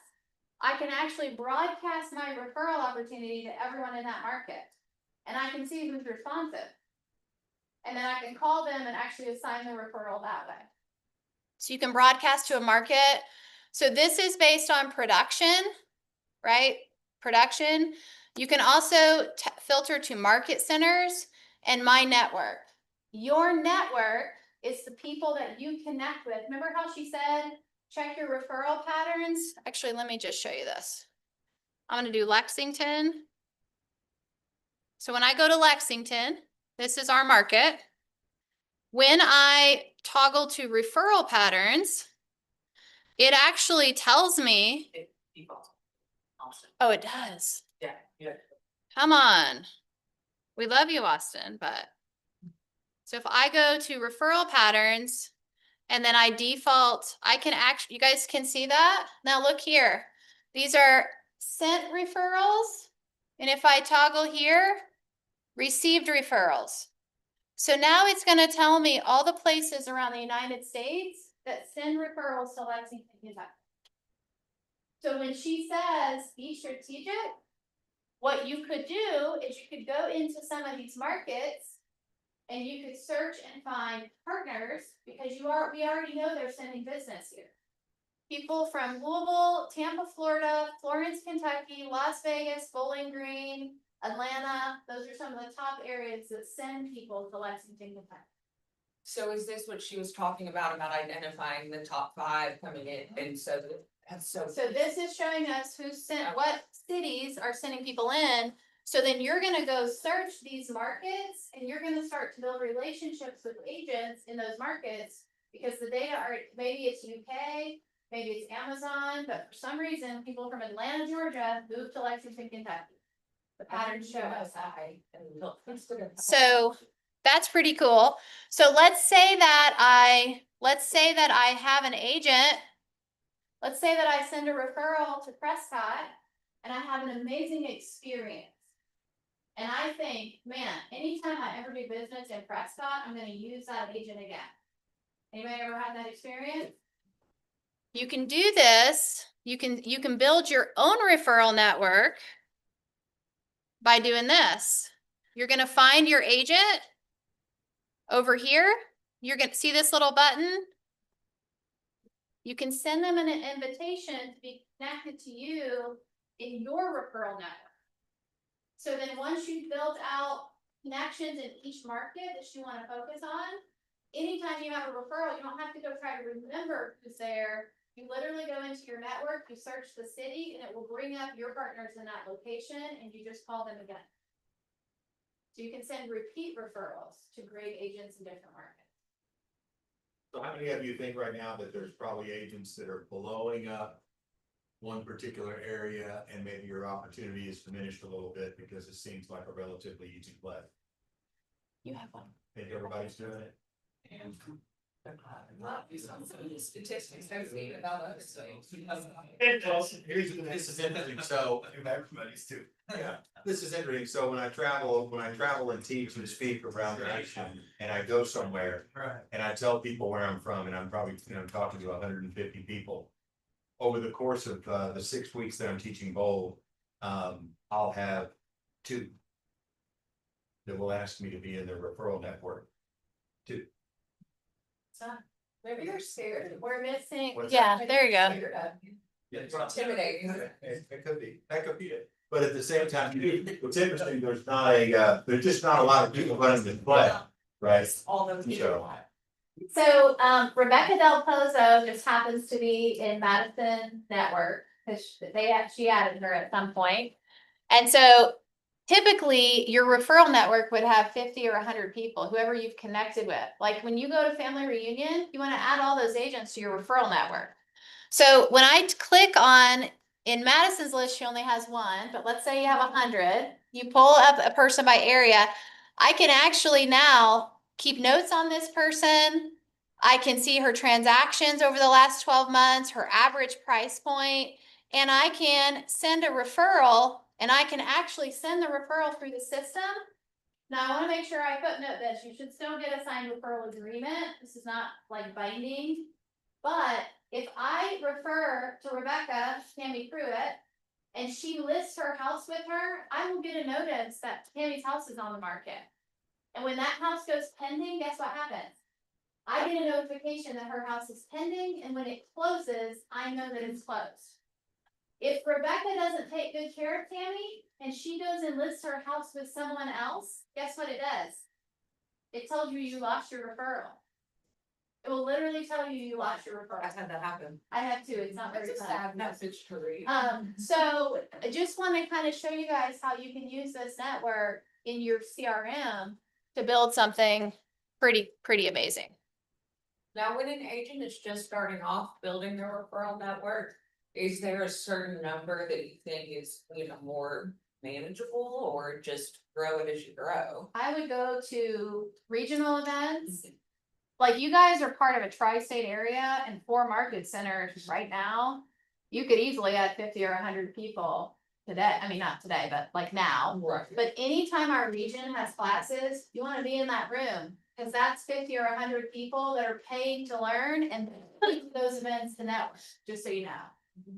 I can actually broadcast my referral opportunity to everyone in that market. And I can see who's responsive. And then I can call them and actually assign the referral that way. So you can broadcast to a market. So this is based on production, right? Production. You can also filter to market centers and my network. Your network is the people that you connect with. Remember how she said, check your referral patterns? Actually, let me just show you this. I'm going to do Lexington. So when I go to Lexington, this is our market. When I toggle to referral patterns, it actually tells me. Oh, it does. Yeah. Come on. We love you, Austin, but. So if I go to referral patterns and then I default, I can actually, you guys can see that? Now look here. These are sent referrals. And if I toggle here, received referrals. So now it's going to tell me all the places around the United States that send referrals to Lexington, Kentucky. So when she says be strategic, what you could do is you could go into some of these markets and you could search and find partners because we already know they're sending business here. People from Louisville, Tampa, Florida, Florence, Kentucky, Las Vegas, Bowling Green, Atlanta. Those are some of the top areas that send people to Lexington, Kentucky. So is this what she was talking about identifying the top 5 coming in? And so that's so. So this is showing us who sent, what cities are sending people in. So then you're going to go search these markets and you're going to start to build relationships with agents in those markets because the data are, maybe it's UK, maybe it's Amazon, but for some reason, people from Atlanta, Georgia moved to Lexington, Kentucky. The patterns show us. So that's pretty cool. So let's say that I have an agent. Let's say that I send a referral to Prescott and I have an amazing experience. And I think, man, anytime I ever do business in Prescott, I'm going to use that agent again. Anybody ever had that experience? You can do this. You can build your own referral network by doing this. You're going to find your agent over here. You're going to see this little button. you can send them an invitation to be connected to you in your referral network. So then once you've built out connections in each market that you want to focus on, anytime you have a referral, you don't have to go try to remember who's there. You literally go into your network, you search the city, and it will bring up your partners in that location, and you just call them again. So you can send repeat referrals to great agents in different markets. So how many of you think right now that there's probably agents that are blowing up one particular area and maybe your opportunity is diminished a little bit because it seems like a relatively easy play? You have one. Think everybody's doing it? Statistics don't see about us, so. This is interesting, so everybody's too. Yeah, this is interesting, so when I travel and teach and speak around the nation, and I go somewhere, and I tell people where I'm from, and I'm probably, talking to 150 people. Over the course of the 6 weeks that I'm teaching bowl, I'll have 2 that will ask me to be in their referral network. 2. Maybe you're scared. We're missing, What's yeah, there you go. Intimidating. It could be, that could be it. But at the same time, what's interesting, there's not a, there's just not a lot of people running this play, right? All those people. So, Rebecca Del Pozo just happens to be in Madison Network, because she added her at some point. And so typically your referral network would have 50 or 100 people, whoever you've connected with. Like when you go to family reunion, you want to add all those agents to your referral network. So when I click on, in Madison's list, she only has 1, but let's say you have 100, you pull up a person by area. I can actually now keep notes on this person. I can see her transactions over the last 12 months, her average price point, and I can send a referral, and I can actually send the referral through the system. Now, I want to make sure I footnote this. You should still get a signed referral agreement. This is not like binding. But if I refer to Rebecca Tammy Pruitt, and she lists her house with her, I will get a notice that Tammy's house is on the market. And when that house goes pending, guess what happens? I get a notification that her house is pending, and when it closes, I know that it's closed. If Rebecca doesn't take good care of Tammy, and she goes and lists her house with someone else, guess what it does? It tells you you lost your referral. It will literally tell you you lost your referral. I've had that happen. I have too, it's not very That's a fun. sad message to read. So I just want to kind of show you guys how you can use this network in your CRM to build something pretty amazing. Now, when an agent is just starting off building their referral network, is there a certain number that you think is, more manageable, or just grow it as you grow? I would go to regional events. Like you guys are part of a tri-state area and 4 market centers right now. You could easily add 50 or 100 people today. I mean, not today, but like now. Right. But anytime our region has classes, you want to be in that room, because that's 50 or 100 people that are paying to learn and those events to network, just so you know.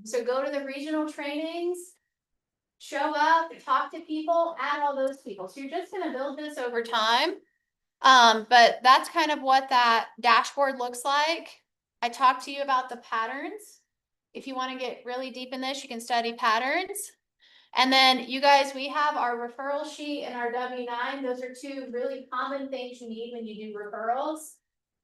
So go to the regional trainings, show up, talk to people, add all those people. So you're just going to build this over time. But that's kind of what that dashboard looks like. I talked to you about the patterns. If you want to get really deep in this, you can study patterns. And then you guys, we have our referral sheet and our W-9. Those are 2 really common things you need when you do referrals.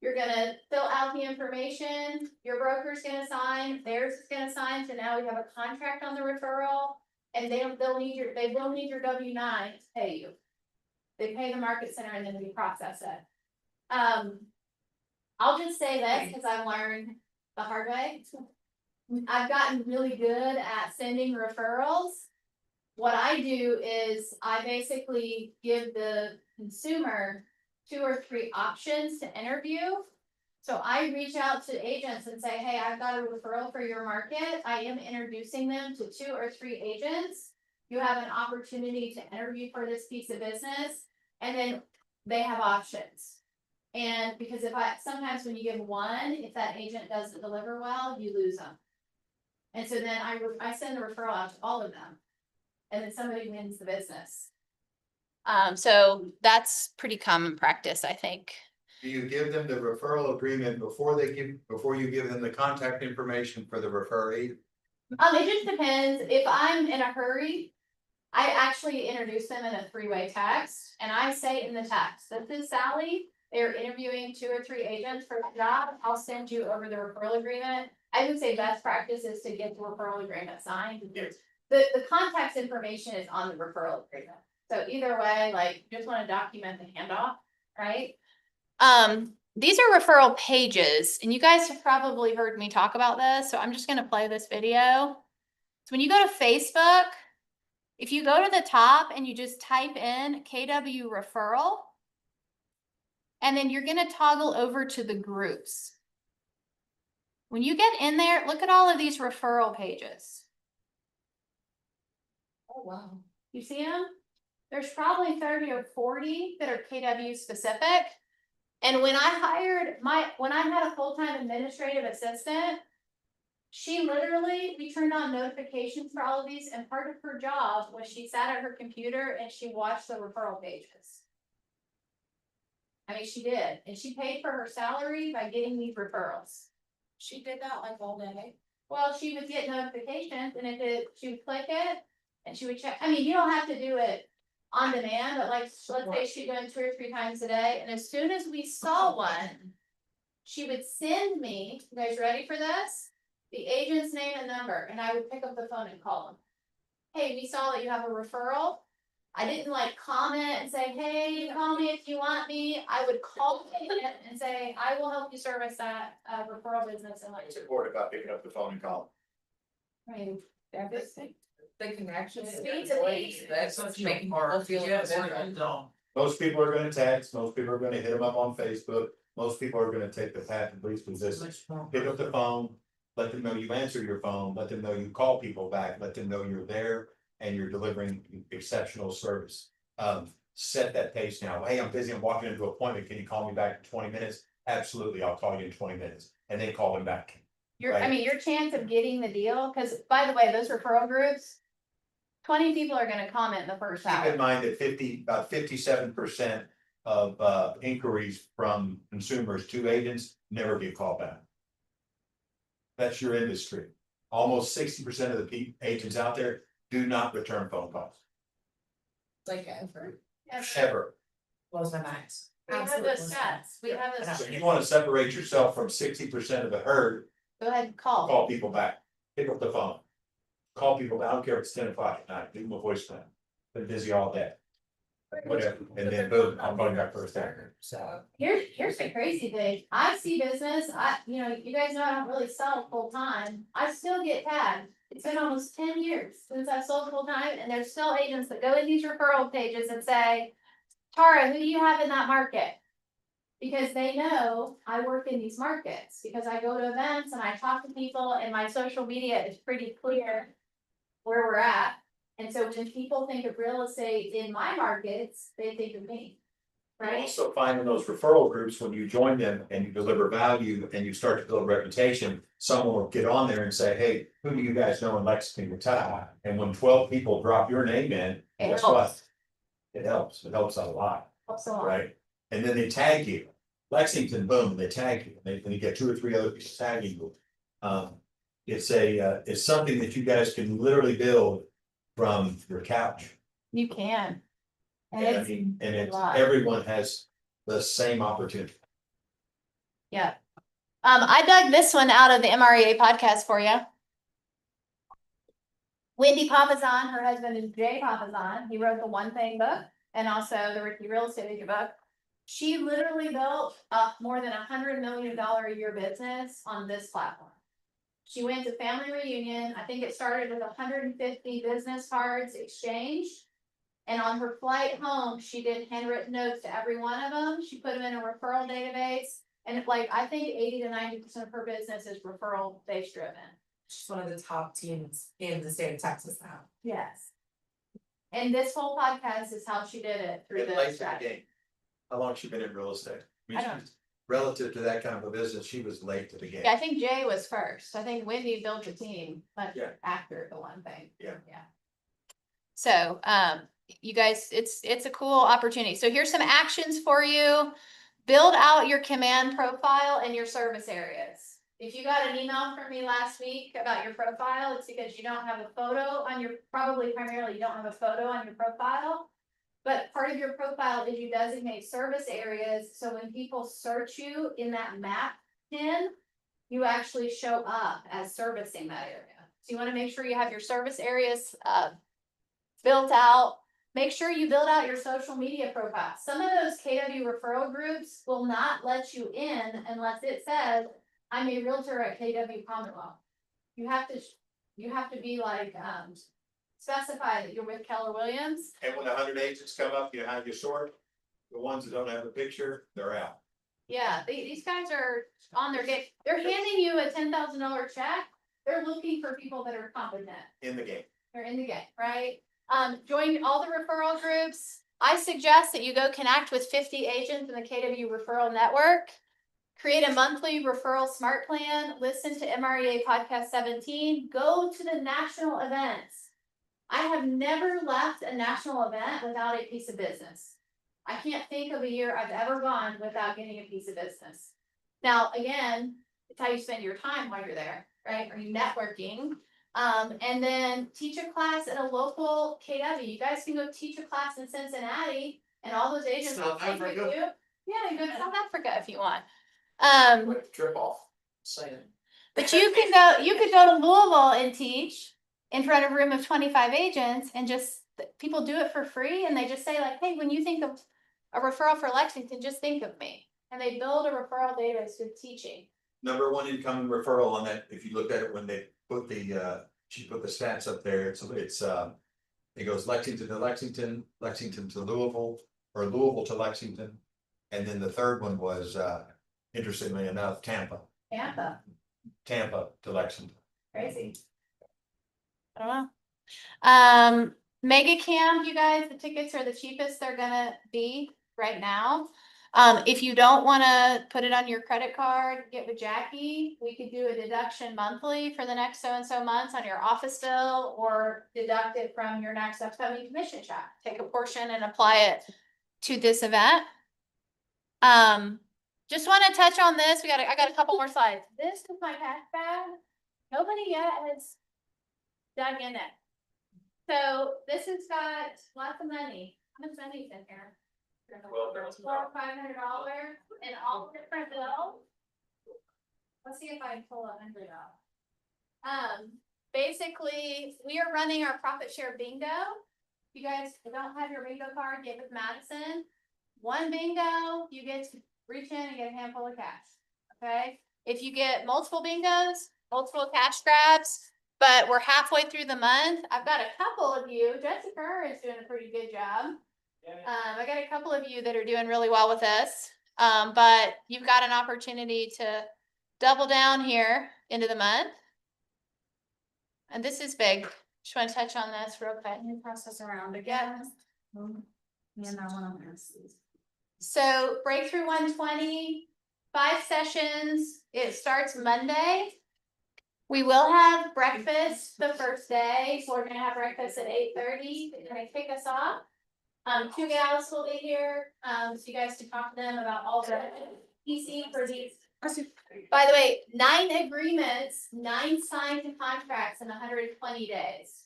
You're gonna fill out the information, your broker's gonna sign, theirs is gonna sign, so now we have a contract on the referral, and they will need your W-9 to pay you. They pay the market center and then we process it. I'll just say this because I've learned the hard way. I've gotten really good at sending referrals. What I do is I basically give the consumer 2 or 3 options to interview. So I reach out to agents and say, hey, I've got a referral for your market. I am introducing them to 2 or 3 agents. You have an opportunity to interview for this piece of business. And then they have options. And because sometimes when you give 1, if that agent doesn't deliver well, you lose them. And so then I send the referral out to all of them. And then somebody wins the business. So that's pretty common practice, I think. Do you give them the referral agreement before you give them the contact information for the referee? It just depends. If I'm in a hurry, I actually introduce them in a three-way text, and I say in the text, this is Sally. They're interviewing 2 or 3 agents for the job. I'll send you over the referral agreement. I would say best practice is to get the referral agreement signed. The contact information is on the referral agreement. So either way, like, you just wanna document the handoff, right? These are referral pages, and you guys have probably heard me talk about this, so I'm just gonna play this video. So when you go to Facebook, if you go to the top and you just type in KW referral, and then you're gonna toggle over to the groups. When you get in there, look at all of these referral pages. Oh, wow. You see them? There's probably 30 or 40 that are KW specific. And when I had a full-time administrative assistant, we turned on notifications for all of these, and part of her job was she sat at her computer and she watched the referral pages. I mean, she did, and she paid for her salary by getting these referrals. She did that like all day. Well, she would get notifications, and she would click it, and she would check. I mean, you don't have to do it on demand, but like, let's say she'd do it 2 or 3 times a day, and as soon as we saw one, she would send me, you guys ready for this? The agent's name and number, and I would pick up the phone and call them. Hey, we saw that you have a referral. I didn't like comment and say, hey, call me if you want me. I would call the agent and say, I will help you service that referral business, and like, Support about picking up the phone and calling. I mean, everything. The connection. Speeds and ease. That's what's making people feel. Most people are gonna text, most people are gonna hit them up on Facebook, most people are gonna take the path of least resistance. Pick up the phone, let them know you answer your phone, let them know you call people back, let them know you're there and you're delivering exceptional service. Set that pace now. Hey, I'm busy, I'm walking into an appointment, can you call me back in 20 minutes? Absolutely, I'll call you in 20 minutes, and then call them back. Your chance of getting the deal, because by the way, those referral groups, 20 people are gonna comment in the first Keep hour. in mind that about 57% of inquiries from consumers to agents never get called back. That's your industry. Almost 60% of the agents out there do not return phone calls, Like ever. ever. Blows my mind. We have those stats, we have So those, you wanna separate yourself from 60% of the herd, go ahead and call. call people back, pick up the phone. Call people back, I don't care if it's 10 o'clock at night, leave them a voicemail, been busy all day. Whatever, and then boom, I'm going back first there. So. Here's the crazy thing, I see business, you guys know I don't really sell full time, I still get tagged. It's been almost 10 years since I sold full time, and there's still agents that go in these referral pages and say, Tara, who do you have in that market? Because they know I work in these markets, because I go to events and I talk to people, and my social media is pretty clear where we're at. And so when people think of real estate in my markets, they think of me, You right? also find in those referral groups, when you join them and you deliver value and you start to build a reputation, someone will get on there and say, hey, who do you guys know in Lexington, Kentucky? And when 12 people drop your name in, guess what? It helps a lot, Helps a lot. right? And then they tag you, Lexington, boom, they tag you, and you get 2 or 3 other people tagging you. It's something that you guys can literally build from your couch. You can. And And I it's mean, and a it's, lot. everyone has the same opportunity. Yeah. I dug this one out of the MREA podcast for you. Wendy Papazan, her husband is Jay Papazan. He wrote the One Thing book and also the Ricky Real Estate Agent book. She literally built more than $100 million a year business on this platform. She went to family reunion. I think it started with 150 business cards exchanged. And on her flight home, she did handwritten notes to every one of them. She put them in a referral database. And I think 80 to 90% of her business is referral based driven. She's one of the top teams in the state of Texas now. Yes. And this whole podcast is how she did it through And the late to the strategy. game. How long has she been in real estate? I don't- she's- Relative to that kind of a business, she was late to the game. Yeah, I think Jay was first. I think Wendy built the team, but Yeah. after the One Thing. Yeah. Yeah. So, you guys, it's a cool opportunity. So here's some actions for you. build out your command profile and your service areas. If you got an email from me last week about your profile, it's because you don't have a photo on your, probably primarily you don't have a photo on your profile. But part of your profile is you designate service areas, so when people search you in that map pin, you actually show up as servicing that area. So you wanna make sure you have your service areas, built out. Make sure you build out your social media profile. Some of those KW referral groups will not let you in unless it says, I'm a realtor at KW Commonwealth. You have to be like, specify that you're with Keller Williams. And when 100 agents come up, you know how you sort? The ones that don't have a picture, they're out. Yeah, these guys are on their game. They're handing you a $10,000 check. They're looking for people that are competent. In the game. They're in the game, right? Join all the referral groups. I suggest that you go connect with 50 agents in the KW referral network. Create a monthly referral smart plan. Listen to MREA podcast 17. Go to the national events. I have never left a national event without a piece of business. I can't think of a year I've ever gone without getting a piece of business. Now, again, it's how you spend your time while you're there, right? Are you networking? And then teach a class at a local KW. You guys can go teach a class in Cincinnati and all those agents will take with you. Yeah, you go to South Africa if you want. Trip off, saying. But you could go to Louisville and teach in front of a room of 25 agents and just, people do it for free and they just say like, hey, when you think of a referral for Lexington, just think of me. And they build a referral database with teaching. Number one incoming referral on that, if you looked at it when they put the, she put the stats up there, it goes Lexington to Lexington, Lexington to Louisville, or Louisville to Lexington. And then the third one was, interestingly enough, Tampa to Lexington. Crazy. I don't know. Mega Camp, you guys, the tickets are the cheapest they're gonna be right now. If you don't wanna put it on your credit card, get with Jackie. We could do a deduction monthly for the next so-and-so months on your office bill or deduct it from your next upcoming commission check. Take a portion and apply it to this event. Just wanna touch on this. I got a couple more slides. This is my cash bag. Nobody yet has dug in it. So this has got lots of money. How much money is in here? $400 or $500 in all different bills. Let's see if I can pull $100 out. Basically, we are running our profit share bingo. If you guys don't have your bingo card, get with Madison. One bingo, you get to reach in and get a handful of cash. Okay. If you get multiple bingos, multiple cash grabs, but we're halfway through the month. I've got a couple of you, Jessica is doing a pretty good job. I got a couple of you that are doing really well with this. But you've got an opportunity to double down here into the month. And this is big. Just want to touch on this real quick. Process around again. So Breakthrough 120, 5 sessions. It starts Monday. We will have breakfast the first day. So we're gonna have breakfast at 8:30. They're gonna kick us off. 2 gals will be here, so you guys can talk to them about all the PC for these. By the way, 9 agreements, 9 signed contracts in 120 days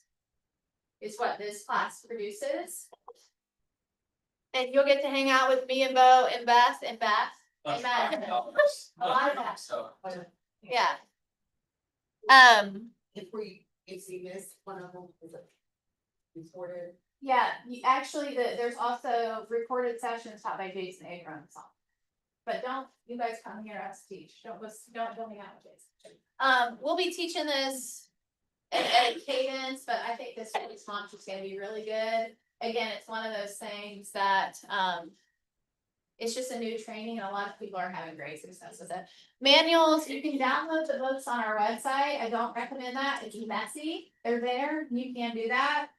is what this class produces. And you'll get to hang out with me and Bo and Beth and Matt. A lot of that. Yeah. If you miss one of them, is it recorded? Yeah, actually, there's also recorded sessions taught by Jason Abrams. But don't, you guys come here us teach, don't hang out with Jason. We'll be teaching this at a cadence, but I think this week's launch is gonna be really good. Again, it's one of those things that, it's just a new training and a lot of people are having great success with it. Manuals, you can download the books on our website. I don't recommend that. It's messy. They're there. You can do that.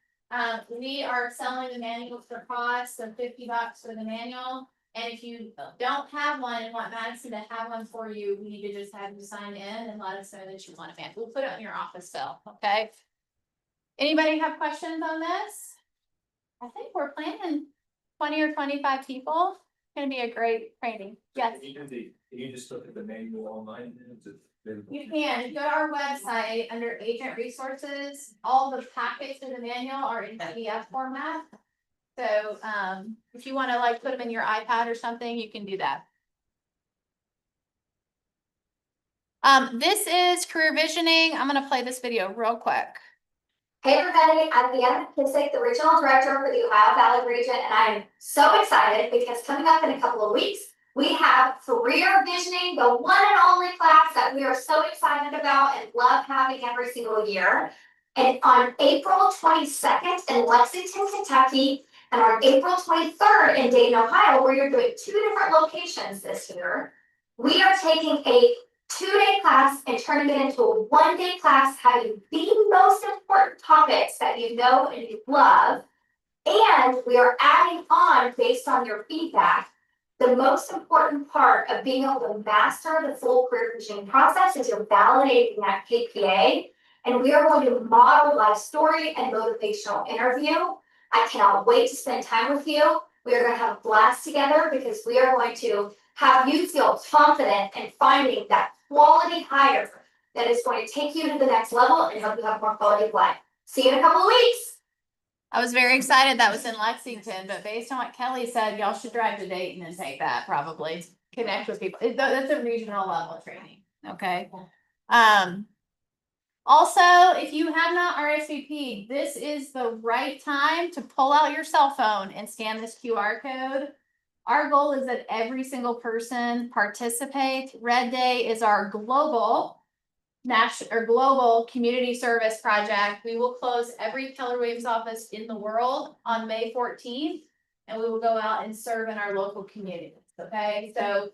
We are selling the manuals for cost of $50 for the manual. And if you don't have one and want Madison to have one for you, we need to just have you sign in and let us know that you want a manual. We'll put it in your office bill, okay? Anybody have questions on this? I think we're planning 20 or 25 people. gonna be a great training. Yes. Can you just look at the manual online? You can, if you go to our website, under agent resources, all the packets of the manual are in PDF format. So, if you wanna like put them in your iPad or something, you can do that. This is career visioning. I'm gonna play this video real quick. Hey everybody, I'm Leanna McKissick, the Regional Director for the Ohio Valley region, and I'm so excited because coming up in a couple of weeks, we have Career Visioning, the one and only class that we are so excited about and love having every single year. And on April 22nd in Lexington, Kentucky, and on April 23rd in Dayton, Ohio, where you're doing 2 different locations this year, we are taking a 2-day class and turning it into a 1-day class, having the most important topics that you know and you love. And we are adding on, based on your feedback, the most important part of being able to master the full career visioning process is you're validating that KPA. And we are going to model life story and motivational interview. I cannot wait to spend time with you. We are going to have a blast together because we are going to have you feel confident in finding that quality hire that is going to take you to the next level and help you have more quality of life. See you in a couple of weeks. I was very excited that was in Lexington, but based on what Kelly said, y'all should drive to Dayton and take that, probably connect with people. That's a regional level training, okay? Also, if you have not RSVP'd, this is the right time to pull out your cell phone and scan this QR code. Our goal is that every single person participates. Red Day is our global community service project. We will close every Keller Williams office in the world on May 14th, and we will go out and serve in our local communities. Okay, so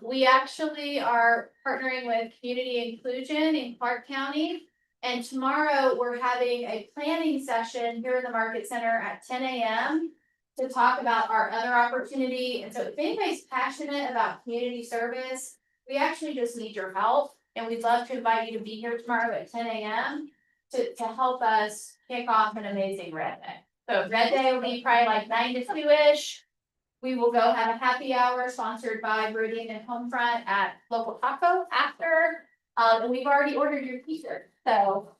we actually are partnering with Community Inclusion in Clark County, and tomorrow we're having a planning session here in the Market Center at 10 a.m. to talk about our other opportunity. And so if anybody's passionate about community service, we actually just need your help. And we'd love to invite you to be here tomorrow at 10 a.m. to help us kick off an amazing Red Day. So Red Day will be probably like 9 to 2-ish. We will go have a happy hour sponsored by Meridian and Homefront at Local Taco after. And we've already ordered your t-shirt, so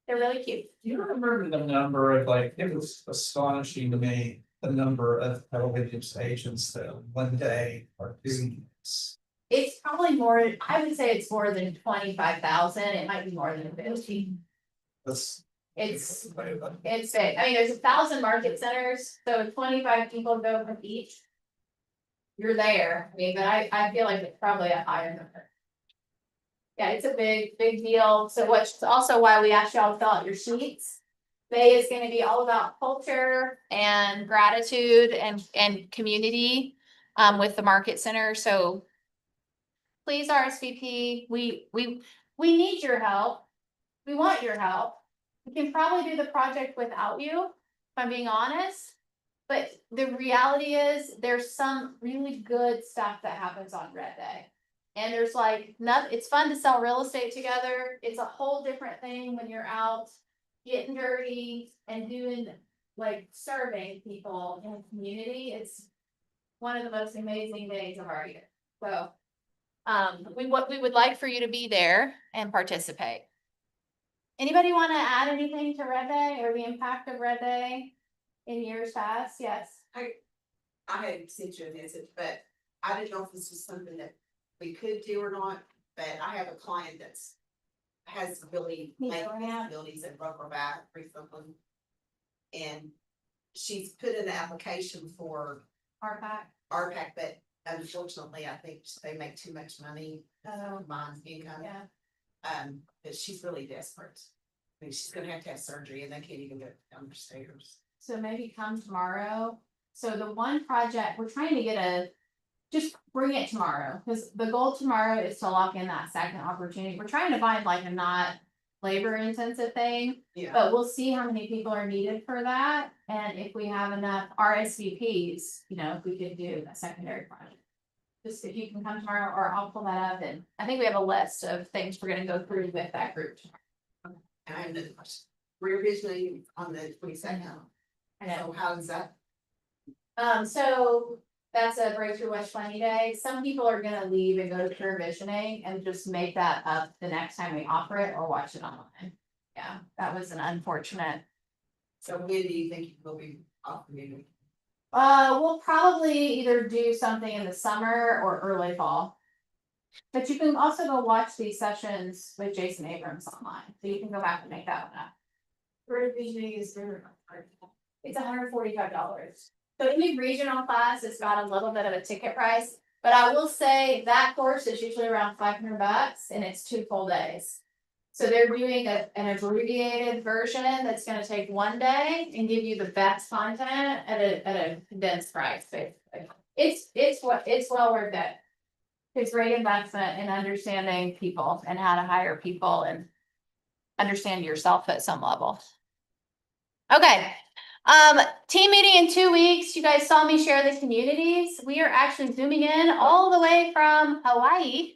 they're really cute. Do you remember the number of, like, it was astonishing to me, the number of television stations that 1 day are doing this. It's probably more, I would say it's more than 25,000. It might be more than 50. That's. It's big. I mean, there's 1,000 market centers, so if 25 people go from each, you're there. I mean, but I feel like it's probably a higher number. Yeah, it's a big deal. So what's also why we asked y'all to fill out your sheets. May is going to be all about culture and gratitude and community with the market center. So please RSVP. We need your help. We want your help. We can probably do the project without you, if I'm being honest. But the reality is there's some really good stuff that happens on Red Day. And there's like nothing, it's fun to sell real estate together. It's a whole different thing when you're out getting dirty and doing like serving people in the community. It's one of the most amazing days of our year. So we would like for you to be there and participate. Anybody want to add anything to Red Day or the impact of Red Day in years past? Yes. I had sent you a message, but I didn't know if this was something that we could do or not, but I have a client that's has ability, like disabilities and broke her back recently. And she's put in the application for RPAC, but unfortunately, I think they make too much money, combined income. Yeah. But she's really desperate. I mean, she's gonna have to have surgery and they can't even get down the stairs. So maybe come tomorrow. So the one project, we're trying to get just bring it tomorrow, because the goal tomorrow is to lock in that second opportunity. We're trying to find like a not labor intensive thing, Yeah. but we'll see how many people are needed for that. And if we have enough RSVPs, if we could do a secondary project. Just if you can come tomorrow, or I'll pull that up, and I think we have a list of things we're gonna go through with that group tomorrow. And I have another question. Rear visioning on the 22nd. I know. So how is that? So That's a Breakthrough West Twenty Day. Some people are gonna leave and go to pure visioning and just make that up the next time we offer it or watch it online. Yeah, that was an unfortunate. So when do you think you will be offering? We'll probably either do something in the summer or early fall. But you can also go watch these sessions with Jason Abrams online, so you can go back and make that one up. Bird visioning is very. It's $145. So any regional class has got a little bit of a ticket price, but I will say that course is usually around $500 and it's 2 full days. So they're doing an abbreviated version that's gonna take 1 day and give you the best content at a condensed price, basically. It's well worth it. It's great investment in understanding people and how to hire people and understand yourself at some level. Okay. Team meeting in 2 weeks. You guys saw me share the communities. We are actually zooming in all the way from Hawaii.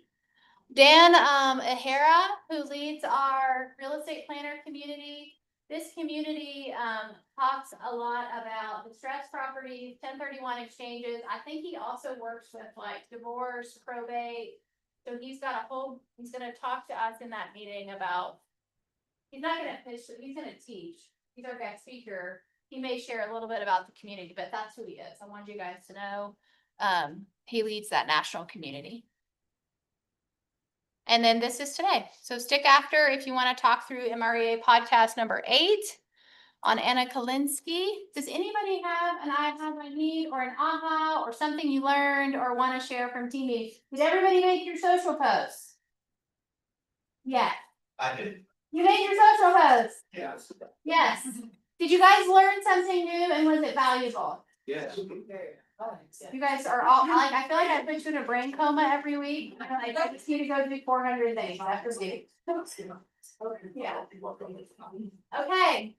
Dan Ahara, who leads our real estate planner community. This community talks a lot about distressed properties, 1031 exchanges. I think he also works with like divorce, probate. So he's gonna talk to us in that meeting about, he's not gonna pitch, he's gonna teach. He's our guest speaker. He may share a little bit about the community, but that's who he is. I wanted you guys to know. He leads that national community. And then this is today. So stick after if you want to talk through MREA podcast number 8 on Anna Kalinsky. Does anybody have an I have my need or an aha or something you learned or want to share from team meeting? Did everybody make your social posts? Yeah. I did. You made your social posts? Yes. Yes. Did you guys learn something new and was it valuable? Yes. You guys are all like, I feel like I put you in a brain coma every week. Like, I just need to go do 400 things after week. Yeah. Okay.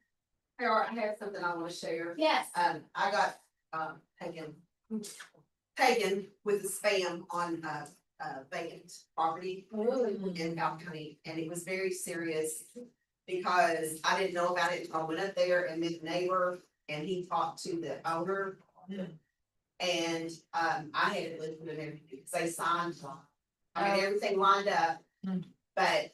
Carol, I have something I wanna share. Yes. I got, taken with the spam on, vacant property in Falcon County, and it was very serious. Because I didn't know about it until I went up there and met the neighbor, and he talked to the owner. And, I had to listen to them, because they signed, I mean, everything lined up. But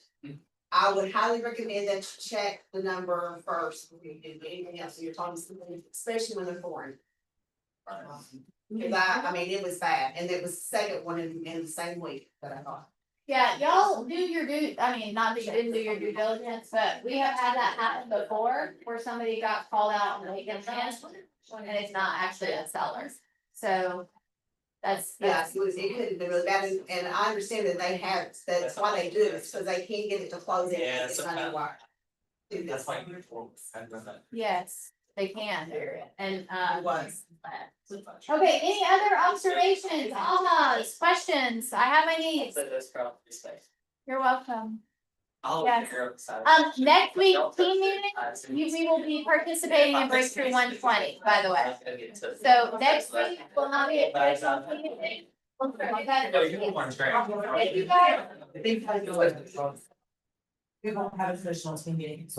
I would highly recommend that you check the number first, before you do anything else, so you're talking to somebody, especially when they're foreign. Cause I mean, it was bad, and it was the second one in the same week that I thought. Yeah, y'all do your not that you didn't do your due diligence, but we have had that happen before where somebody got called out on vacant land and it's not actually a seller. So that's. Yes, it could have been really bad, and I understand that they have, that's why they do it, it's because they can't get it to close it, Yeah, it's sometimes. underwater. That's like. Yes, they can, and It was. okay, any other observations, ahas, questions? I have my needs. You're welcome. Yes. Next week, team meeting, we will be participating in Breakthrough 120, by the way. So next week, we'll not be at official team meeting. Thank you guys. We won't have official team meetings.